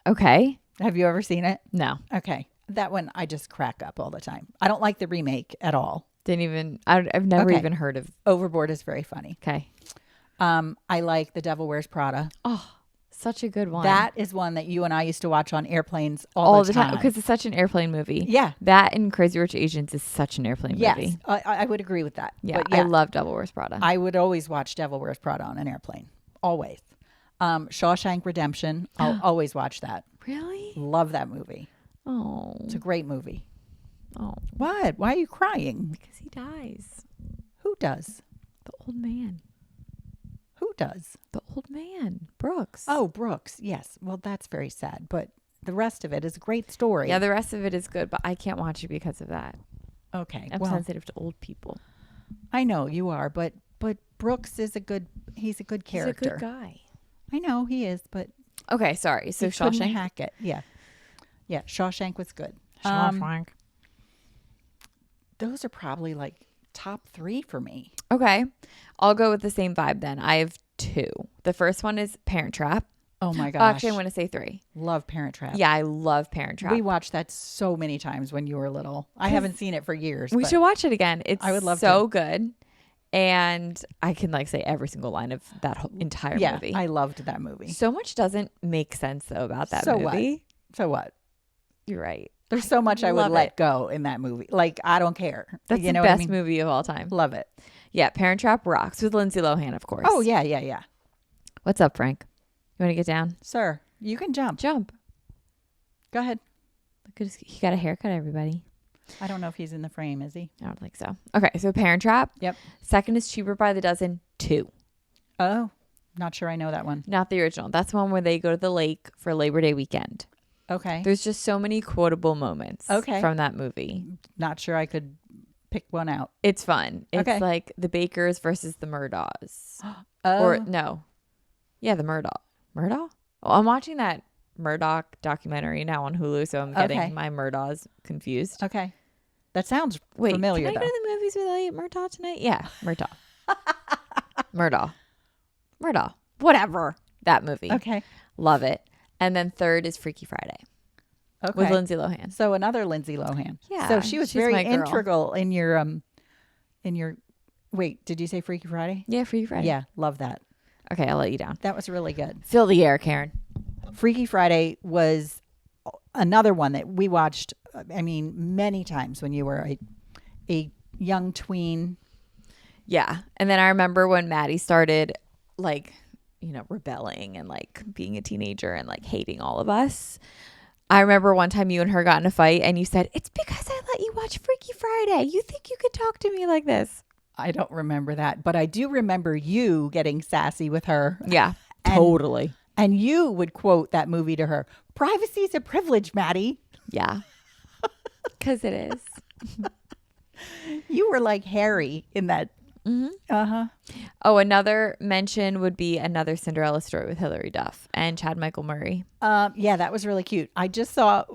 Okay. Have you ever seen it? No. Okay, that one I just crack up all the time. I don't like the remake at all. Didn't even. I've never Okay. even heard of. Overboard is very funny. Okay. I like The Devil Wears Prada. Oh, such a good one. That is one that you and I used to watch on airplanes all the time. because it's such an airplane movie. Yeah. That and Crazy Rich Asians is such an airplane Yes, movie. I would agree with that. Yeah, But I love Devil Wears Prada. I would always watch Devil Wears Prada on an airplane. Always. Shawshank Redemption. I'll always watch that. Really? Love that movie. Oh. It's a great movie. Oh. What? Why are you crying? Because he dies. Who does? The old man. Who does? The old man. Brooks. Oh, Brooks. Yes. Well, that's very sad. But the rest of it is a great story. Yeah, the rest of it is good, but I can't watch it because of that. Okay. I'm well, sensitive to old people. I know you are, but Brooks is he's a good character. He's a good guy. I know he is, but Okay, sorry. So he couldn't Shawshank. hack it. Yeah. Yeah. Shawshank was good. Those are probably like top 3 for me. Okay. I'll go with the same vibe then. I have 2. The first one is Parent Trap. Oh my Oh, gosh. actually, I'm going to say 3. Love Parent Trap. Yeah, I love Parent Trap. We watched that so many times when you were little. I haven't seen it for years. We but should watch it again. It's I would love so to. good. And I can like say every single line of that whole entire yeah, movie. I loved that movie. So much doesn't make sense though about that So movie. So what? You're right. There's so much I would love let it. go in that movie. Like, I don't care. That's you the know best what I mean? movie of all time. Love it. Yeah, Parent Trap rocks with Lindsay Lohan, of course. Oh, yeah, yeah, yeah. What's up, Frank? You want to get down? Sir, you can jump. Jump. Go ahead. Look at his, he got a haircut, everybody. I don't know if he's in the frame, is he? I don't think so. Okay, so Parent Trap. Yep. Second is Cheaper by the Dozen 2. Oh, not sure I know that one. Not the original. That's the one where they go to the lake for Labor Day weekend. Okay. There's just so many quotable moments Okay. from that movie. Not sure I could pick one out. It's fun. It's Okay. like the Bakers versus the Murdaws. Oh, Or no. Yeah, the Murdaugh. Murdaugh? Oh, I'm watching that Murdoch documentary now on Hulu, so I'm getting Okay. my Murdaughs confused. okay. That sounds Wait, familiar, can I though. go to the movies with Elliot Murdaugh tonight? Yeah, Murdaugh. Murdaugh. Whatever. That movie. Okay. Love it. And then third is Freaky Friday Okay. with Lindsay Lohan. So another Lindsay Lohan. Yeah, So she was she's very my girl. integral in your wait, did you say Freaky Friday? Yeah, Freaky Friday. Yeah, love that. Okay, I'll let you down. That was really good. Fill the air, Karen. Freaky Friday was another one that we watched, I mean, many times when you were a young tween. Yeah. And then I remember when Maddie started like, you know, rebelling and like being a teenager and like hating all of us. I remember one time you and her got in a fight and you said, "It's because I let you watch Freaky Friday. You think you could talk to me like this?" I don't remember that, but I do remember you getting sassy with her. Yeah, And- totally. And you would quote that movie to her. Privacy's a privilege, Maddie. Yeah. Because it is. You were like Harry in that. Mhm. Uh-huh. Oh, another mention would be Another Cinderella Story with Hilary Duff and Chad Michael Murray. Yeah, that was really cute. I just saw,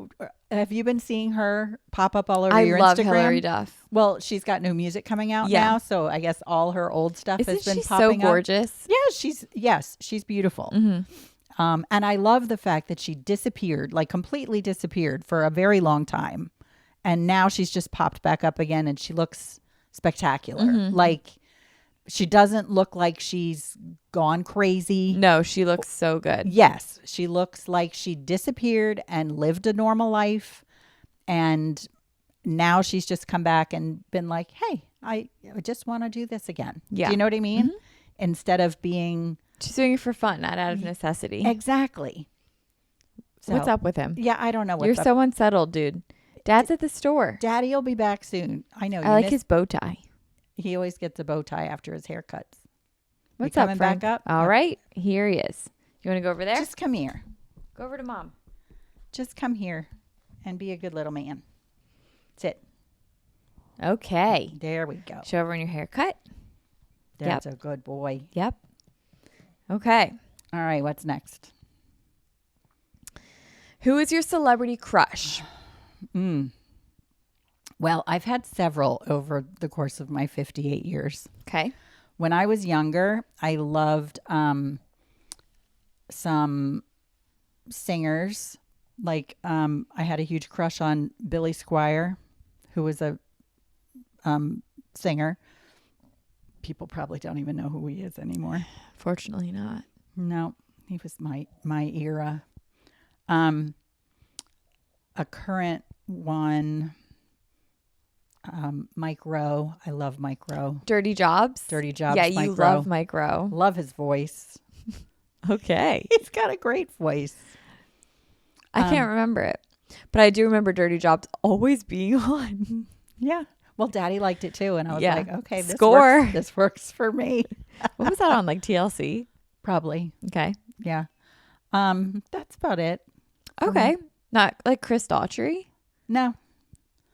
have you been seeing her pop up all over I your love Instagram? Hilary Duff. Well, she's got new music coming out Yeah. now, so I guess all her old stuff Isn't has been she popping so up. gorgeous? Yeah, she's beautiful. And I love the fact that she disappeared, like completely disappeared for a very long time. And now she's just popped back up again and she looks spectacular. Like She doesn't look like she's gone crazy. No, she looks so good. Yes, she looks like she disappeared and lived a normal life. And now she's just come back and been like, hey, I just want to do this again. Yeah. Do you know what I mean? Mm-hmm. Instead of being... She's doing it for fun, not out of necessity. Exactly. So, What's up with him? Yeah, I don't know what's You're up. so unsettled, dude. Dad's at the store. Daddy will be back soon. I know. I like his bow tie. He always gets a bow tie after his haircuts. What's You up, coming Frank? back up? All right. Here he is. You want to go over there? Just come here. Go over to Mom. Just come here and be a good little man. Sit. Okay. There we go. Show everyone your haircut. That's a good boy. Yep. Okay. All right, what's next? Who is your celebrity crush? Well, I've had several over the course of my 58 years. Okay. When I was younger, I loved some singers. Like I had a huge crush on Billy Squier, who was a singer. People probably don't even know who he is anymore. Fortunately not. No, he was my era. A current one, Mike Rowe. I love Mike Rowe. Dirty Jobs? Dirty Jobs. Yeah, Mike you Rowe. love Mike Rowe. Love his voice. Okay. He's got a great voice. I can't remember it. But I do remember Dirty Jobs always being on. Yeah. Well, Daddy liked it too, and I was Yeah. like, okay, this Score. works. This works for me. What was that on? Like TLC? Probably. Okay. Yeah. That's about it. Okay. Not like Chris Daughtry, No.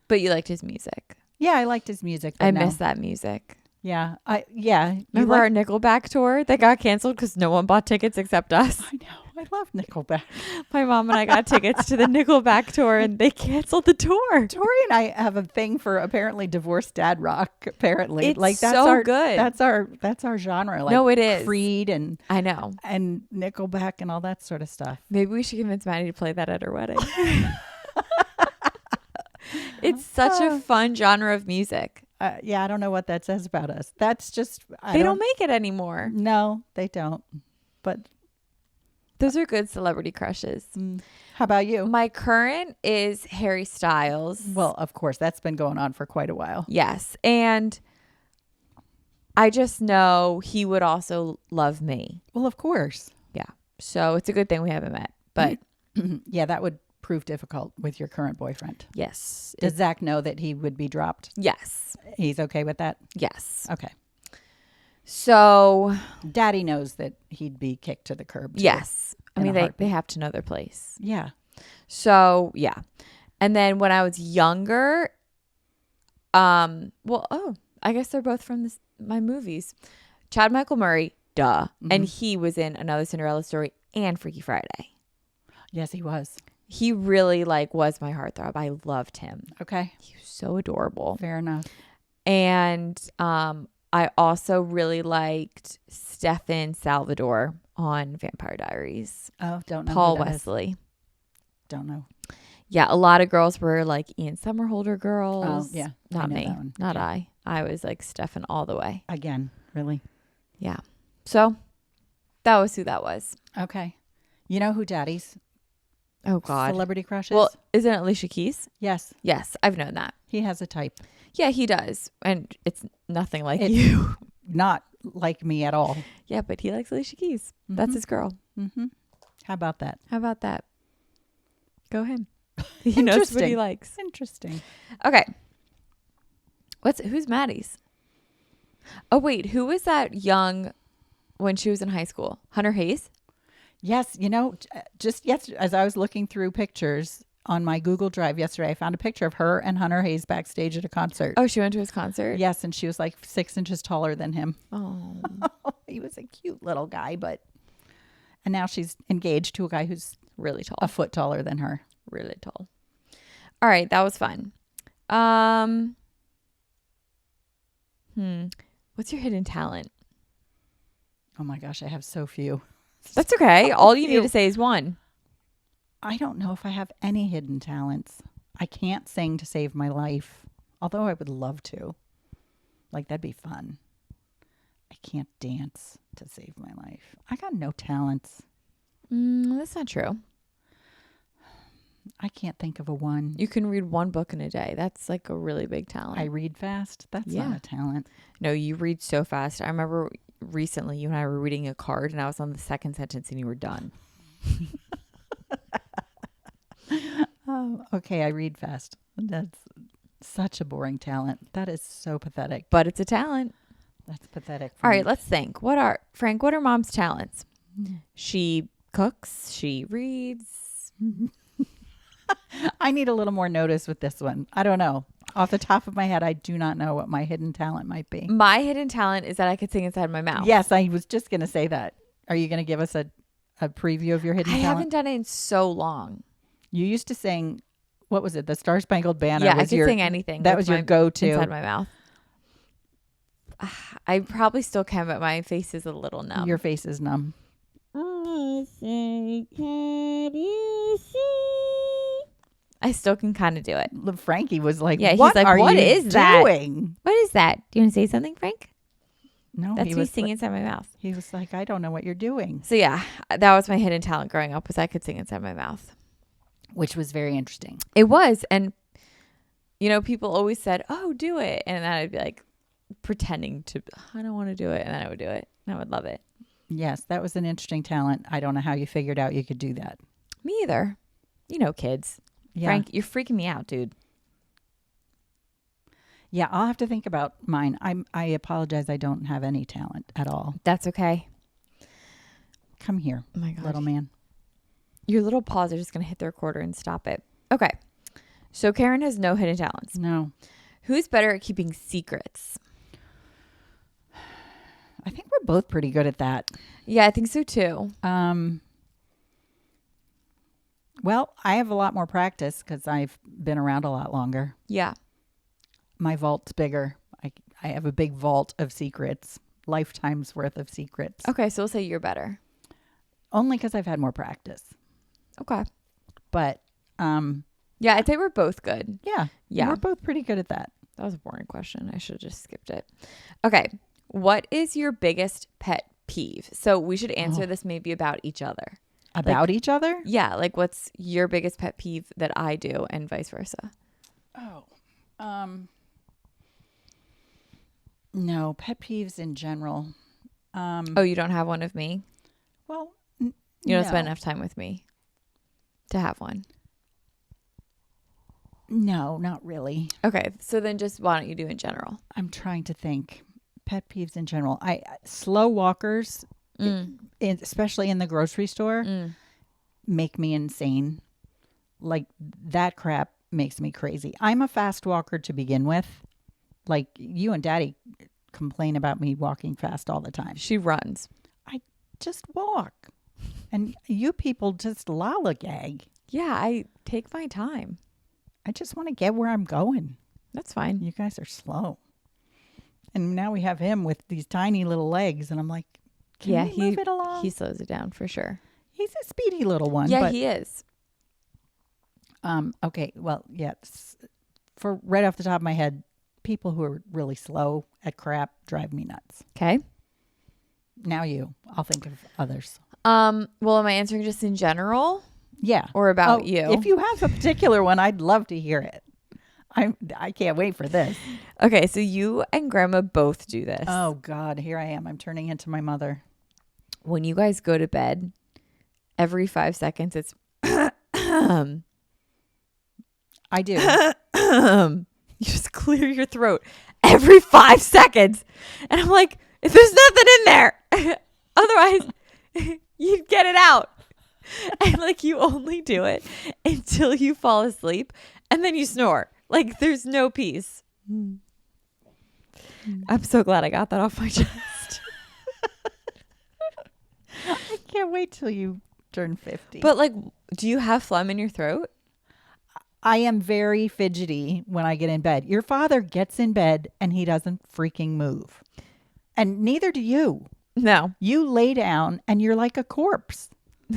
but you liked his music. Yeah, I liked his music. But I no. miss that music. Yeah. You Remember like- our Nickelback tour that got canceled because no one bought tickets except us? I know. I love Nickelback. My mom and I got tickets to the Nickelback tour and they canceled the tour. Tori and I have a thing for apparently divorced dad rock. Apparently, It's like that's so our good. That's our genre. Like No, it is. Creed and I know. Nickelback and all that sort of stuff. Maybe we should convince Maddie to play that at her wedding. It's such a fun genre of music. Yeah, I don't know what that says about us. That's just They don't make it anymore. No, they don't. But Those are good celebrity crushes. how about you? My current is Harry Styles. Well, of course, that's been going on for quite a while. Yes. And I just know he would also love me. Well, of course. Yeah. So it's a good thing we haven't met. But Yeah, that would prove difficult with your current boyfriend. yes. Does Zach know that he would be dropped? Yes. He's okay with that? Yes. Okay. So Daddy knows that he'd be kicked to the curb. Too. yes. I In a mean, they heartbeat. have to know their place. Yeah. So yeah. And then when I was younger, I guess they're both from my movies. Chad Michael Murray, duh. And he was in Another Cinderella Story and Freaky Friday. Yes, he was. He really was my heartthrob. I loved him. Okay. He was so adorable. Fair enough. And I also really liked Stefan Salvador on Vampire Diaries. Oh, don't know. Paul who that is. Wesley. Don't know. Yeah, a lot of girls were like Ian Somerhalder girls. Oh, yeah. I Not know me. that one. Not Yeah. I. I was like Stefan all the way. Again, really? Yeah. So that was who that was. Okay. You know who Daddy's Oh, God. celebrity crush is? Well, isn't it Alicia Keys? yes. Yes, I've known that. He has a type. Yeah, he does. And it's nothing like It's- you. Not like me at all. Yeah, but he likes Alicia Keys. That's his girl. Mm-hmm. How about that? How about that? Go him. He knows what he Interesting. likes. Interesting. Okay. Who's Maddie's? Oh, wait. Who was that young when she was in high school? Hunter Hayes? Yes. You know, just yesterday, as I was looking through pictures on my Google Drive yesterday, I found a picture of her and Hunter Hayes backstage at a concert. Oh, she went to his concert? Yes. And she was like 6 inches taller than him. Oh. He was a cute little guy, and now she's engaged to a guy who's Really tall. a foot taller than her. Really tall. All right. That was fun. What's your hidden talent? Oh my gosh, I have so few. That's okay. All you few. need to say is one. I don't know if I have any hidden talents. I can't sing to save my life, although I would love to. Like, that'd be fun. I can't dance to save my life. I got no talents. That's not true. I can't think of a one. You can read one book in a day. That's like a really big talent. I read fast. That's not a talent. No, you read so fast. I remember recently you and I were reading a card and I was on the second sentence and you were done. Okay, I read fast. That's such a boring talent. That is so pathetic. But it's a talent. That's pathetic. All right, let's think. Frank, what are mom's talents? She cooks, she reads. I need a little more notice with this one. I don't know. Off the top of my head, I do not know what my hidden talent might be. My hidden talent is that I could sing inside my mouth. Yes, I was just going to say that. Are you going to give us a preview of your hidden talent? I haven't done it in so long. You used to sing, what was it? The Star Spangled Banner. Yeah, I could sing anything. That was your go-to. Inside my mouth. I probably still can, but my face is a little numb. Your face is numb. I still can kind of do it. Frankie was like, yeah, what he's like, are what you is doing? That? What is that? Do you want to say something, Frank? No, that's me singing inside my mouth. He was like, I don't know what you're doing. So yeah, that was my hidden talent growing up, was I could sing inside my mouth. Which was very interesting. It was. And, people always said, oh, do it. And then I'd be like pretending to, I don't want to do it. And then I would do it. And I would love it. Yes, that was an interesting talent. I don't know how you figured out you could do that. Me either. Kids. Yeah. Frank, you're freaking me out, dude. Yeah, I'll have to think about mine. I apologize. I don't have any talent at all. That's okay. Come here, oh my God, little man. Your little paws are just going to hit the recorder and stop it. Okay. So Karen has no hidden talents. No. Who's better at keeping secrets? I think we're both pretty good at that. Yeah, I think so too. Well, I have a lot more practice because I've been around a lot longer. Yeah. My vault's bigger. I have a big vault of secrets, lifetime's worth of secrets. Okay, so we'll say you're better. Only because I've had more practice. Okay. But, yeah, I'd say we're both good. Yeah. We're both pretty good at that. That was a boring question. I should have just skipped it. Okay. What is your biggest pet peeve? So we should answer this maybe about each other. About each other? Yeah. Like, what's your biggest pet peeve that I do and vice versa? Oh. No, pet peeves in general. Oh, you don't have one of me? Well, you don't spend enough time with me to have one. No, not really. Okay. So then just why don't you do in general? I'm trying to think. Pet peeves in general. Slow walkers, especially in the grocery store, make me insane. Like that crap makes me crazy. I'm a fast walker to begin with. Like you and Daddy complain about me walking fast all the time. She runs. I just walk. And you people just lollygag. Yeah, I take my time. I just want to get where I'm going. That's fine. You guys are slow. And now we have him with these tiny little legs. And I'm like, can we move it along? He slows it down for sure. He's a speedy little one. Yeah, he is. Okay. Well, yeah. For right off the top of my head, people who are really slow at crap drive me nuts. Okay. Now I'll think of others. Well, am I answering just in general? Yeah. Or about you? If you have a particular one, I'd love to hear it. I can't wait for this. Okay, so you and Grandma both do this. Oh, God. Here I am. I'm turning into my mother. When you guys go to bed, every 5 seconds, it's... I do. You just clear your throat every 5 seconds. And I'm like, if there's nothing in there, otherwise you'd get it out. And like you only do it until you fall asleep and then you snore. Like there's no peace. I'm so glad I got that off my chest. I can't wait till you turn 50. But like, do you have phlegm in your throat? I am very fidgety when I get in bed. Your father gets in bed and he doesn't freaking move. And neither do you. No. You lay down and you're like a corpse.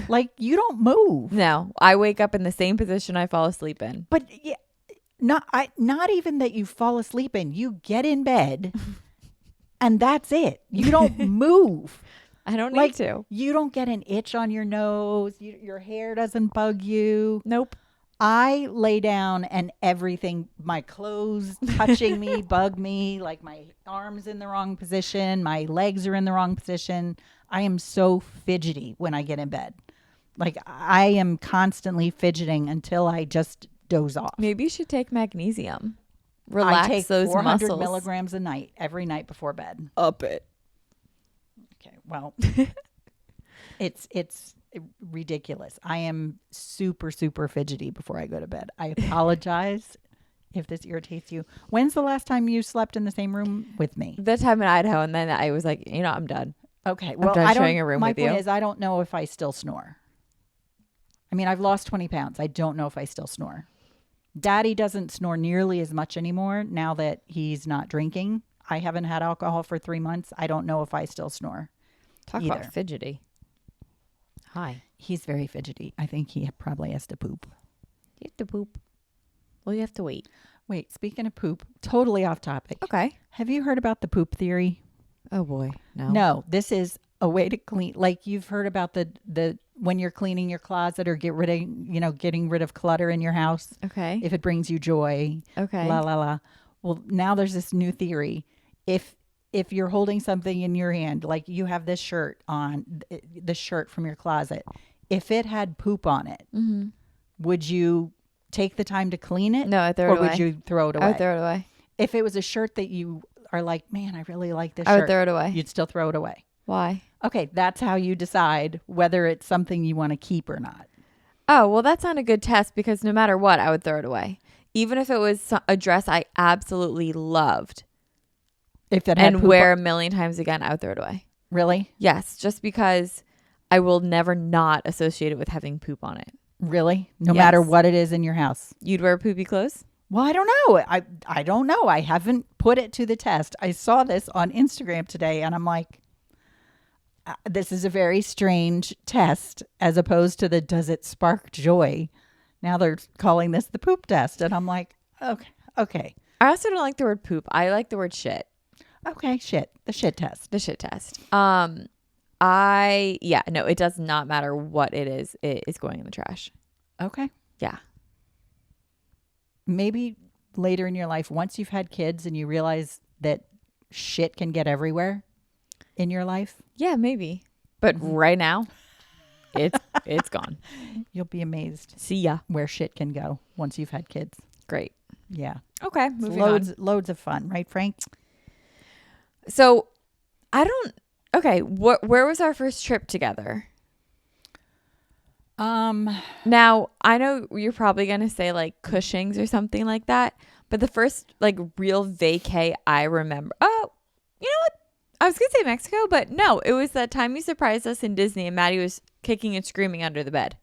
Like you don't move. No. I wake up in the same position I fall asleep in. But yeah, not even that you fall asleep in. You get in bed And that's it. You don't move. I don't need Like, to. you don't get an itch on your nose. Your hair doesn't bug you. Nope. I lay down and everything, my clothes touching me, bug me, like my arms in the wrong position, my legs are in the wrong position. I am so fidgety when I get in bed. Like, I am constantly fidgeting until I just doze off. Maybe you should take magnesium. Relax I take those 400 muscles. milligrams a night, every night before bed. Up it. Okay, well, it's ridiculous. I am super, super fidgety before I go to bed. I apologize if this irritates you. When's the last time you slept in the same room with me? The time in Idaho, and then I was like, I'm done. Okay, well, done I sharing don't. a room My with point you. is, I don't know if I still snore. I mean, I've lost 20 pounds. I don't know if I still snore. Daddy doesn't snore nearly as much anymore now that he's not drinking. I haven't had alcohol for 3 months. I don't know if I still snore. Talk either. about fidgety. Hi. He's very fidgety. I think he probably has to poop. You have to poop. Well, you have to wait. Wait, speaking of poop, totally off topic. Okay. Have you heard about the poop theory? Oh boy. No. No, this is a way to clean. Like, you've heard about the when you're cleaning your closet or getting rid of clutter in your house. Okay. If it brings you joy. Okay. La la la. Well, now there's this new theory. If you're holding something in your hand, like you have this shirt on, the shirt from your closet, if it had poop on it, would you take the time to clean it? No, I'd throw it or away. would you throw it away? I would throw it away. If it was a shirt that you are like, man, I really like this I shirt, would throw it away. you'd still throw it away. Why? Okay, that's how you decide whether it's something you want to keep or not. Oh, well, that's not a good test because no matter what, I would throw it away. Even if it was a dress I absolutely loved If it had and poop wear a million times again, I would throw it away. Really? Yes, just because I will never not associate it with having poop on it. Really? No Yes. matter what it is in your house? You'd wear poopy clothes? Well, I don't know. I don't know. I haven't put it to the test. I saw this on Instagram today and I'm like, this is a very strange test as opposed to the does it spark joy. Now they're calling this the poop test. And I'm like, okay. I also don't like the word poop. I like the word shit. Okay, shit. The shit test. The shit test. No, it does not matter what it is. It is going in the trash. Okay. Yeah. Maybe later in your life, once you've had kids and you realize that shit can get everywhere in your life, Yeah, maybe. But right now, it's gone. you'll be amazed See ya. where shit can go once you've had kids. Great. Yeah. Okay, It's moving on. loads of fun, right, Frank? So, where was our first trip together? Now, I know you're probably going to say like Cushing's or something like that, but the first like real vacay I remember. Oh, you know what? I was going to say Mexico, but no, it was that time you surprised us in Disney and Maddie was kicking and screaming under the bed.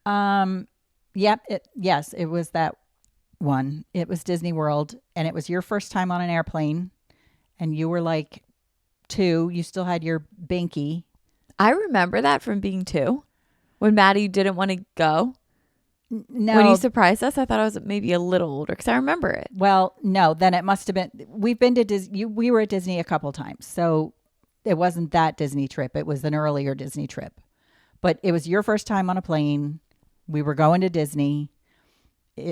Yep. Yes, it was that one. It was Disney World and it was your first time on an airplane and you were like 2. You still had your binky. I remember that from being 2 when Maddie didn't want to go. No. When you surprised us, I thought I was maybe a little older because I remember it. Well, no, then it must have been. We've been to Disney. We were at Disney a couple times, so it wasn't that Disney trip. It was an earlier Disney trip, but it was your first time on a plane. We were going to Disney.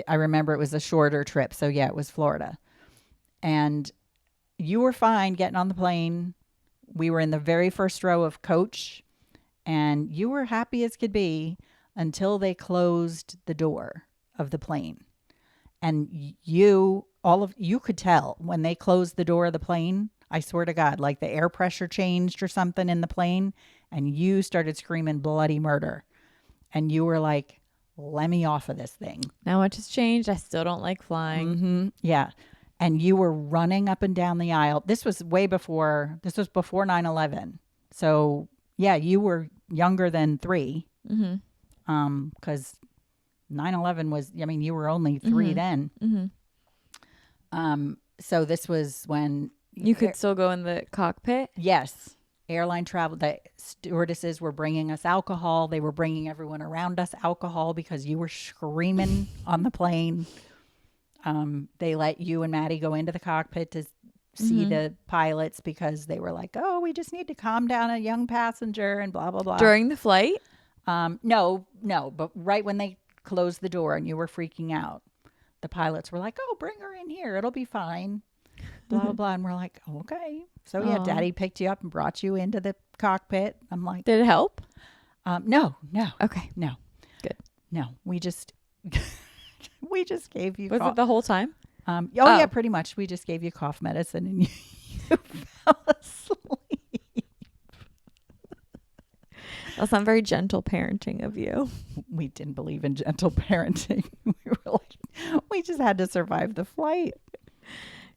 I remember it was a shorter trip, so yeah, it was Florida, and you were fine getting on the plane. We were in the very first row of coach, and you were happy as could be until they closed the door of the plane. And you could tell when they closed the door of the plane, I swear to God, like the air pressure changed or something in the plane and you started screaming bloody murder. And you were like, let me off of this thing. Not much has changed. I still don't like flying. Mm-hmm. Yeah. And you were running up and down the aisle. This was before 9/11. So yeah, you were younger than 3. Mm-hmm. Because 9/11 was, you were only 3 then. Mm-hmm. So this was when You could still go in the cockpit? yes, airline travel, the stewardesses were bringing us alcohol. They were bringing everyone around us alcohol because you were screaming on the plane. They let you and Maddie go into the cockpit to see the pilots because they were like, oh, we just need to calm down a young passenger and blah, blah, blah. During the flight? No, but right when they closed the door and you were freaking out, the pilots were like, oh, bring her in here. It'll be fine. Blah, blah, blah. And we're like, okay. So yeah, Daddy picked you up and brought you into the cockpit. I'm like, did it help? No. Okay. No. Good. No, we just gave you Was it the whole time? Yeah, pretty much. We just gave you cough medicine and you fell asleep. That's not very gentle parenting of you. We didn't believe in gentle parenting. We just had to survive the flight.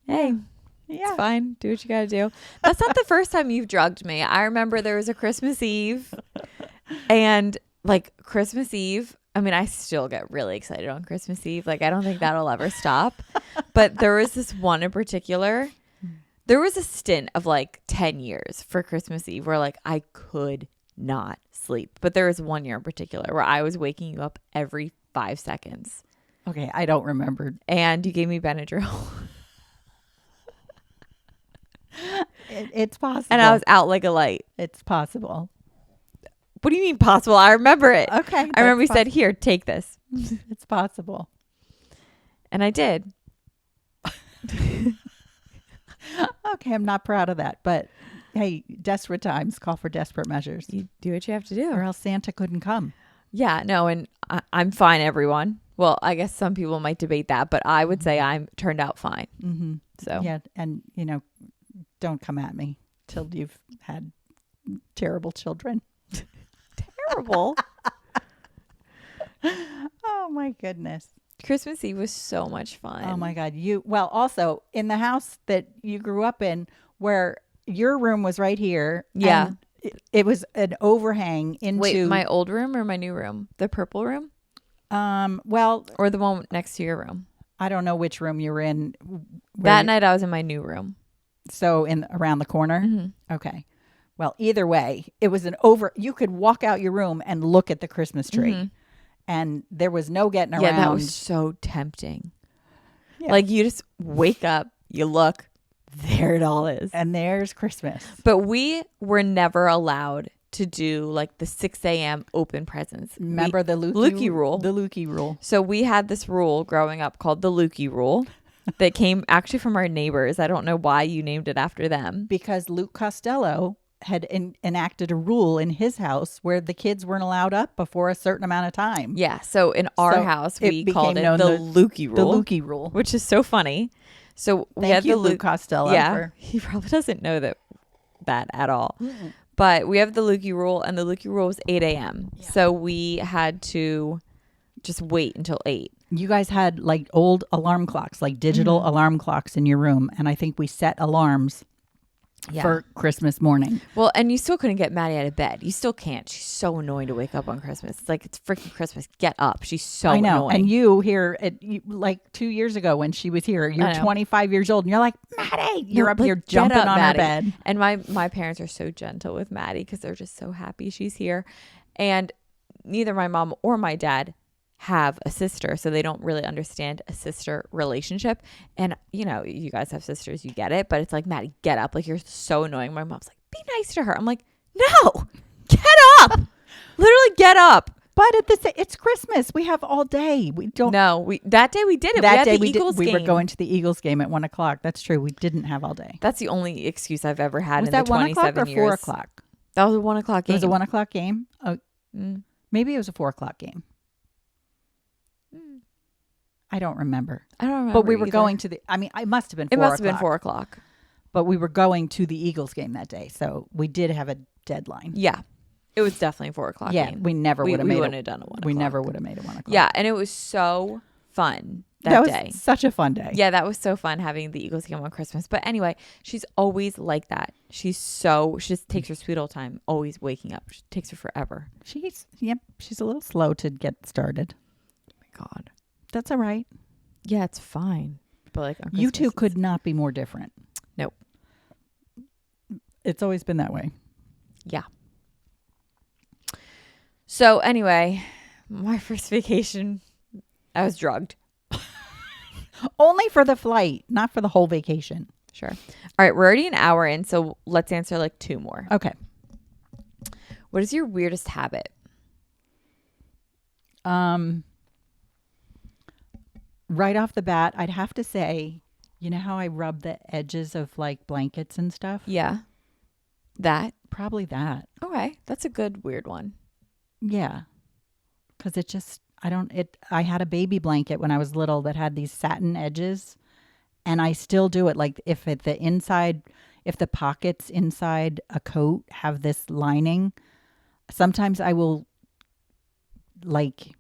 Hey, it's fine. Do what you got to do. That's not the first time you've drugged me. I remember there was a Christmas Eve and like Christmas Eve. I mean, I still get really excited on Christmas Eve. Like, I don't think that'll ever stop. But there was this one in particular. There was a stint of like 10 years for Christmas Eve where like I could not sleep. But there was 1 year in particular where I was waking you up every 5 seconds. Okay, I don't remember. And you gave me Benadryl. It's possible. And I was out like a light. It's possible. What do you mean possible? I remember it. Okay. I remember he said, here, take this. It's possible. And I did. Okay, I'm not proud of that. But hey, desperate times call for desperate measures. You do what you have to do. Or else Santa couldn't come. Yeah, no, and I'm fine, everyone. Well, I guess some people might debate that, but I would say I'm turned out fine. Mm-hmm. So yeah, and don't come at me till you've had terrible children. Terrible. Oh my goodness. Christmas Eve was so much fun. Oh my God. Also in the house that you grew up in where your room was right here. Yeah. It was an overhang into. Wait, my old room or my new room? The purple room? Well, or the one next to your room? I don't know which room you were in. That night I was in my new room. So around the corner? Mm-hmm. Okay. Well, either way, it was you could walk out your room and look at the Christmas tree. Mm-hmm. And there was no getting around. Yeah, that was so tempting. Yeah. Like you just wake up, you look, there it all is. And there's Christmas. But we were never allowed to do like the 6 a.m. open presents. Remember the Lukey rule? The Lukey rule. So we had this rule growing up called the Lukey rule that came actually from our neighbors. I don't know why you named it after them. Because Luke Costello had enacted a rule in his house where the kids weren't allowed up before a certain amount of time. Yeah. So in our house, we called it the Lukey rule. The Lukey rule. Which is so funny. So we Thank had you, the Luke Costello. Yeah. He probably doesn't know that at all. Mm-mm. But we have the Lukey rule, and the Lukey rule was 8 a.m. Yeah. So we had to just wait until 8. You guys had like old alarm clocks, like digital alarm clocks in your room. And I think we set alarms for Christmas morning. Well, and you still couldn't get Maddie out of bed. You still can't. She's so annoying to wake up on Christmas. It's like, it's freaking Christmas. Get up. She's so I know. annoying. And you here, like 2 years ago when she was here, you're 25 years old and you're like, Maddie, you're up here jumping on her bed. And my parents are so gentle with Maddie because they're just so happy she's here. And neither my mom or my dad have a sister, so they don't really understand a sister relationship. And you guys have sisters, you get it, but it's like, Maddie, get up, like you're so annoying. My mom's like, be nice to her. I'm like, no, get up. Literally get up. But it's Christmas, we have all day. We don't that day we did it. That day we were going to the Eagles game at 1:00. That's true, we didn't have all day. That's the only excuse I've ever had. Was in that the 27 1:00 or years. 4:00? That was a 1:00 game. It was a 1:00 game. Oh, maybe it was a 4:00 game. I don't remember. But we were going to it must have been 4:00. It must have been 4:00. But we were going to the Eagles game that day. So we did have a deadline. Yeah. It was definitely 4:00 Yeah. game. We never would have made it. We wouldn't have done it 1:00. We never would have made it 1:00. Yeah. And it was so fun that day. Was such a fun day. Yeah. That was so fun having the Eagles game on Christmas. But anyway, she's always like that. She just takes her sweet old time, always waking up. She takes her forever. She's a little slow to get started. Oh my God. That's all right. Yeah, it's fine. But like on you two could not be more different. Nope. It's always been that way. Yeah. So anyway, my first vacation, I was drugged. Only for the flight, not for the whole vacation. Sure. All right. We're already an hour in, so let's answer like 2 more. Okay. What is your weirdest habit? Right off the bat, I'd have to say, you know how I rub the edges of like blankets and stuff? Yeah. That? Probably that. Okay. That's a good weird one. Yeah. Because I had a baby blanket when I was little that had these satin edges, and I still do it. Like if the pockets inside a coat have this lining, sometimes I will like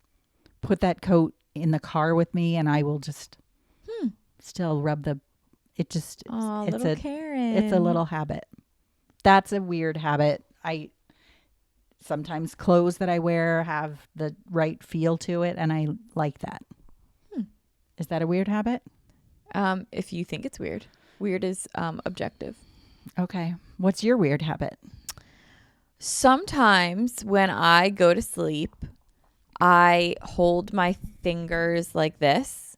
put that coat in the car with me, and I will just still rub Oh, it's little a Karen. it's a little habit. That's a weird habit. I sometimes clothes that I wear have the right feel to it, and I like that. Is that a weird habit? If you think it's weird. Weird is objective. Okay. What's your weird habit? Sometimes when I go to sleep, I hold my fingers like this,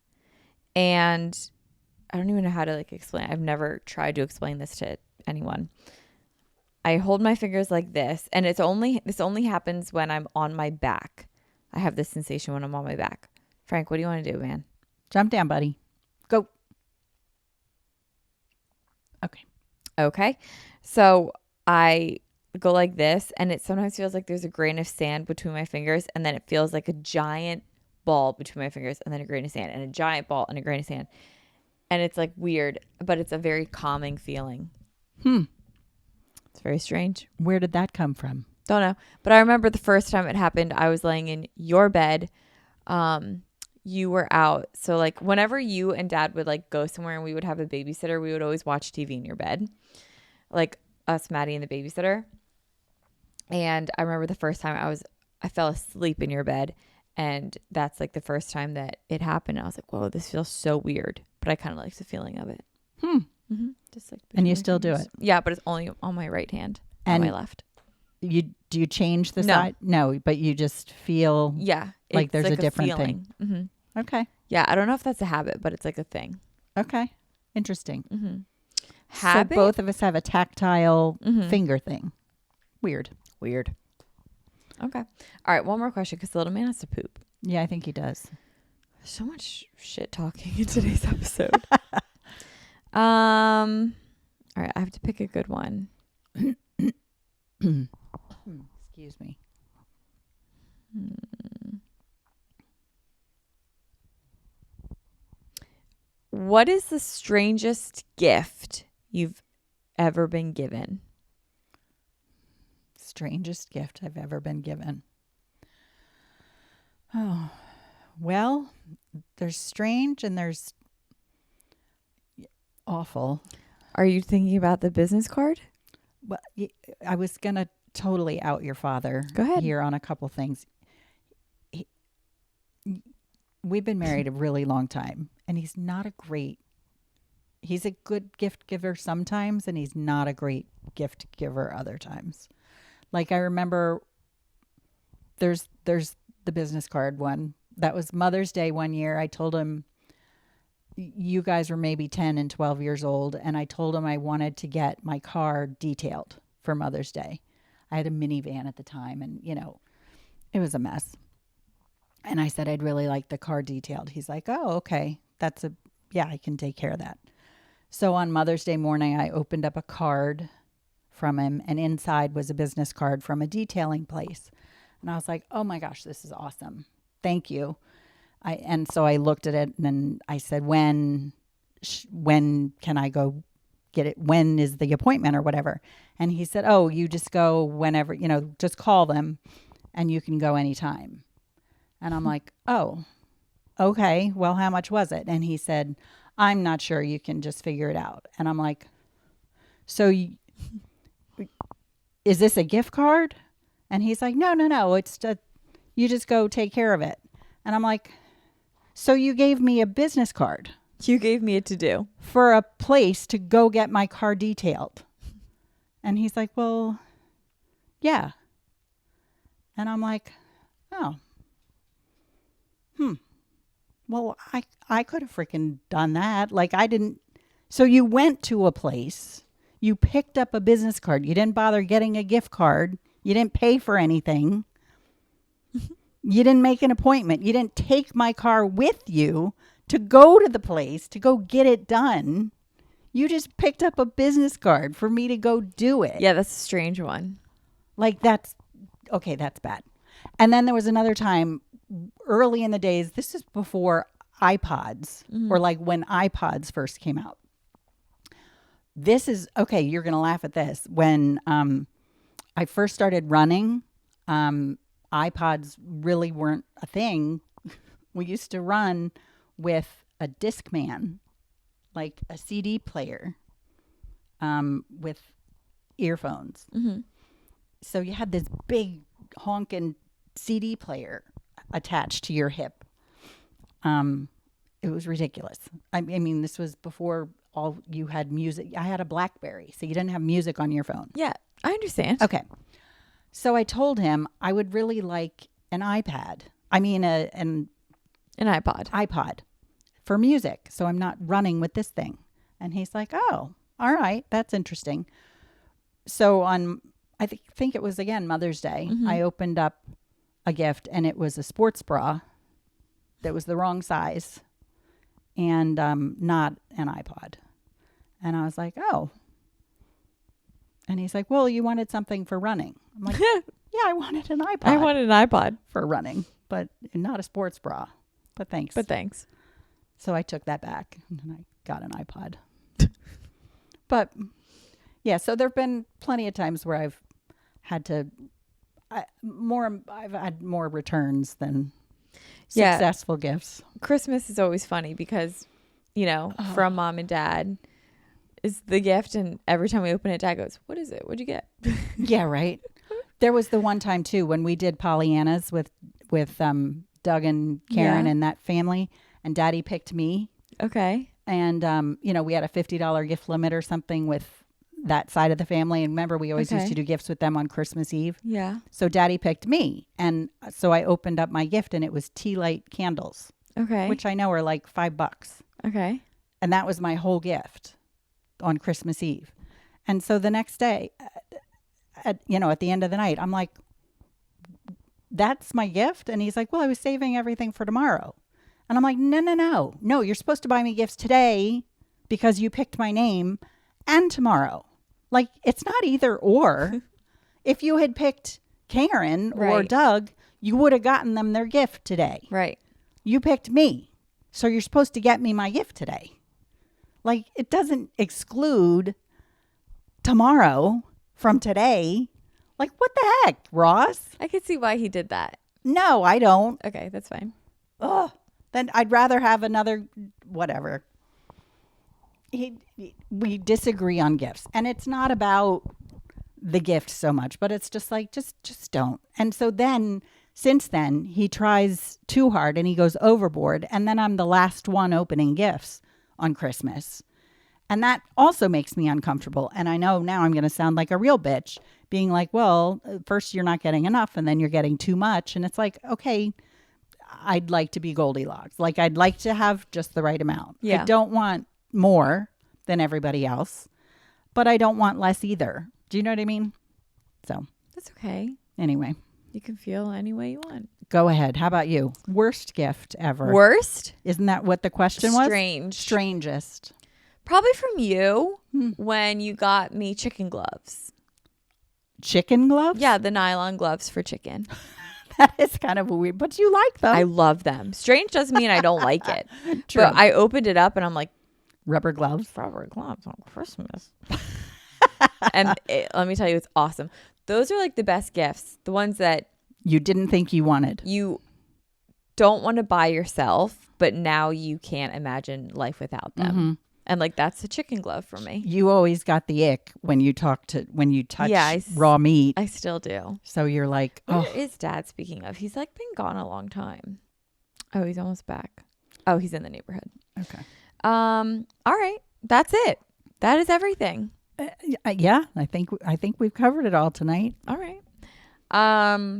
and I don't even know how to like explain. I've never tried to explain this to anyone. I hold my fingers like this, and this only happens when I'm on my back. I have this sensation when I'm on my back. Frank, what do you want to do, man? Jump down, buddy. Go. Okay. So I go like this, and it sometimes feels like there's a grain of sand between my fingers, and then it feels like a giant ball between my fingers, and then a grain of sand, and a giant ball and a grain of sand. And it's like weird, but it's a very calming feeling. It's very strange. Where did that come from? Don't know. But I remember the first time it happened, I was laying in your bed. You were out. So like whenever you and Dad would like go somewhere and we would have a babysitter, we would always watch TV in your bed. Like us, Maddie, and the babysitter. And I remember the first time I fell asleep in your bed, and that's like the first time that it happened. I was like, whoa, this feels so weird. But I kind of like the feeling of it. Just like, and you still do it? Yeah, but it's only on my right hand, and not my left. Do you change the side? No, but you just feel like there's like a different thing. Mm-hmm. Okay. Yeah, I don't know if that's a habit, but it's like a thing. Okay. Interesting. Mm-hmm. Habit? So both of us have a tactile finger thing. Weird. Okay. All right, one more question because the little man has to poop. Yeah, I think he does. So much shit talking in today's episode. All right, I have to pick a good one. Excuse me. What is the strangest gift you've ever been given? Strangest gift I've ever been given. Oh, well, there's strange and there's awful. Are you thinking about the business card? Well, I was going to totally out your father. Go ahead. Here on a couple things. We've been married a really long time, and he's a good gift giver sometimes, and he's not a great gift giver other times. Like I remember there's the business card one. That was Mother's Day one year. I told him you guys were maybe 10 and 12 years old, and I told him I wanted to get my car detailed for Mother's Day. I had a minivan at the time, and it was a mess. And I said, I'd really like the car detailed. He's like, oh, okay. I can take care of that. So on Mother's Day morning, I opened up a card from him, and inside was a business card from a detailing place. And I was like, oh my gosh, this is awesome. Thank you. So I looked at it, and then I said, when can I go get it? When is the appointment or whatever? And he said, oh, you just go whenever, just call them and you can go anytime. And I'm like, oh, okay. Well, how much was it? And he said, I'm not sure. You can just figure it out. And I'm like, so is this a gift card? And he's like, no. You just go take care of it. And I'm like, so you gave me a business card. You gave me a to-do. For a place to go get my car detailed. And he's like, well, yeah. And I'm like, oh. Well, I could have freaking done that. Like I didn't, So you went to a place, you picked up a business card. You didn't bother getting a gift card. You didn't pay for anything. You didn't make an appointment. You didn't take my car with you to go to the place, to go get it done. You just picked up a business card for me to go do it. Yeah, that's a strange one. Like that's bad. And then there was another time early in the days, this is before iPods or like when iPods first came out. This is, okay, you're going to laugh at this. When I first started running, iPods really weren't a thing. We used to run with a Discman, like a CD player, with earphones. Mm-hmm. So you had this big honking CD player attached to your hip. It was ridiculous. I mean, this was before all you had music. I had a BlackBerry, so you didn't have music on your phone. Yeah, I understand. Okay. So I told him I would really like an iPad. I mean, an iPod for music. So I'm not running with this thing. And he's like, oh, all right. That's interesting. So on, I think it was again, Mother's Day, I opened up a gift and it was a sports bra that was the wrong size and not an iPod. And I was like, oh. And he's like, well, you wanted something for running. I'm like, yeah, I wanted an iPod. I wanted an iPod for running, but not a sports bra. But thanks. So I took that back and I got an iPod. But yeah, so there've been plenty of times where I've had to I've had more returns than successful gifts. Christmas is always funny because, from mom and dad is the gift, and every time we open it, dad goes, what is it? What'd you get? Yeah, right. There was the one time too when we did Pollyannas with Doug and Karen and that family, and daddy picked me. Okay. And we had a $50 gift limit or something with that side of the family. And remember, we always used to do gifts with them on Christmas Eve. Yeah. So daddy picked me. And so I opened up my gift and it was tea light candles. Okay. Which I know are like $5. Okay. And that was my whole gift on Christmas Eve. And so the next day, at the end of the night, I'm like, that's my gift? And he's like, well, I was saving everything for tomorrow. And I'm like, no, you're supposed to buy me gifts today because you picked my name and tomorrow. Like, it's not either or. If you had picked Karen or Doug, you would have gotten them their gift today. Right. You picked me. So you're supposed to get me my gift today. Like, it doesn't exclude tomorrow from today. Like, what the heck, Ross? I could see why he did that. No, I don't. Okay, that's fine. Ugh. Then I'd rather have another whatever. We disagree on gifts. And it's not about the gift so much, but it's just like, just don't. And so then, since then, he tries too hard and he goes overboard. And then I'm the last one opening gifts on Christmas. And that also makes me uncomfortable. And I know now I'm going to sound like a real bitch, being like, well, first you're not getting enough and then you're getting too much. And it's like, okay, I'd like to be Goldilocks. Like, I'd like to have just the right amount. Yeah. I don't want more than everybody else, but I don't want less either. Do you know what I mean? So that's okay. Anyway. You can feel any way you want. Go ahead. How about you? Worst gift ever. Worst? Isn't that what the question was? Strangest. Probably from you when you got me chicken gloves. Chicken gloves? Yeah, the nylon gloves for chicken. That is kind of weird, but you like them. I love them. Strange doesn't mean I don't like it. True. But I opened it up and I'm like, rubber gloves on Christmas. And let me tell you, it's awesome. Those are like the best gifts. The ones that you didn't think you wanted. You don't want to buy yourself, but now you can't imagine life without them. Mm-hmm. And like, that's the chicken glove for me. You always got the ick when you touch raw meat. I still do. So you're like, Where is Dad, speaking of? He's like been gone a long time. Oh, he's almost back. Oh, he's in the neighborhood. Okay. All right. That's it. That is everything. Yeah, I think we've covered it all tonight. All right. I'll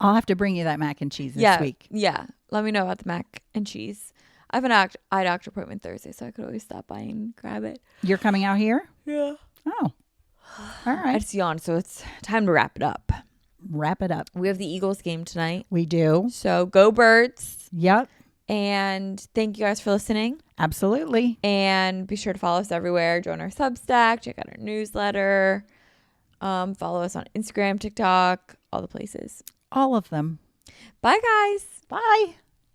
have to bring you that mac and cheese this week. Yeah. Let me know about the mac and cheese. I have an eye doctor appointment Thursday, so I could always stop by and grab it. You're coming out here? Yeah. Oh, all I right. just yawned, so it's time to wrap it up. Wrap it up. We have the Eagles game tonight. We do. So go Birds. Yep. And thank you guys for listening. Absolutely. And be sure to follow us everywhere. Join our Substack. Check out our newsletter. Follow us on Instagram, TikTok, all the places. All of them. Bye, guys. Bye.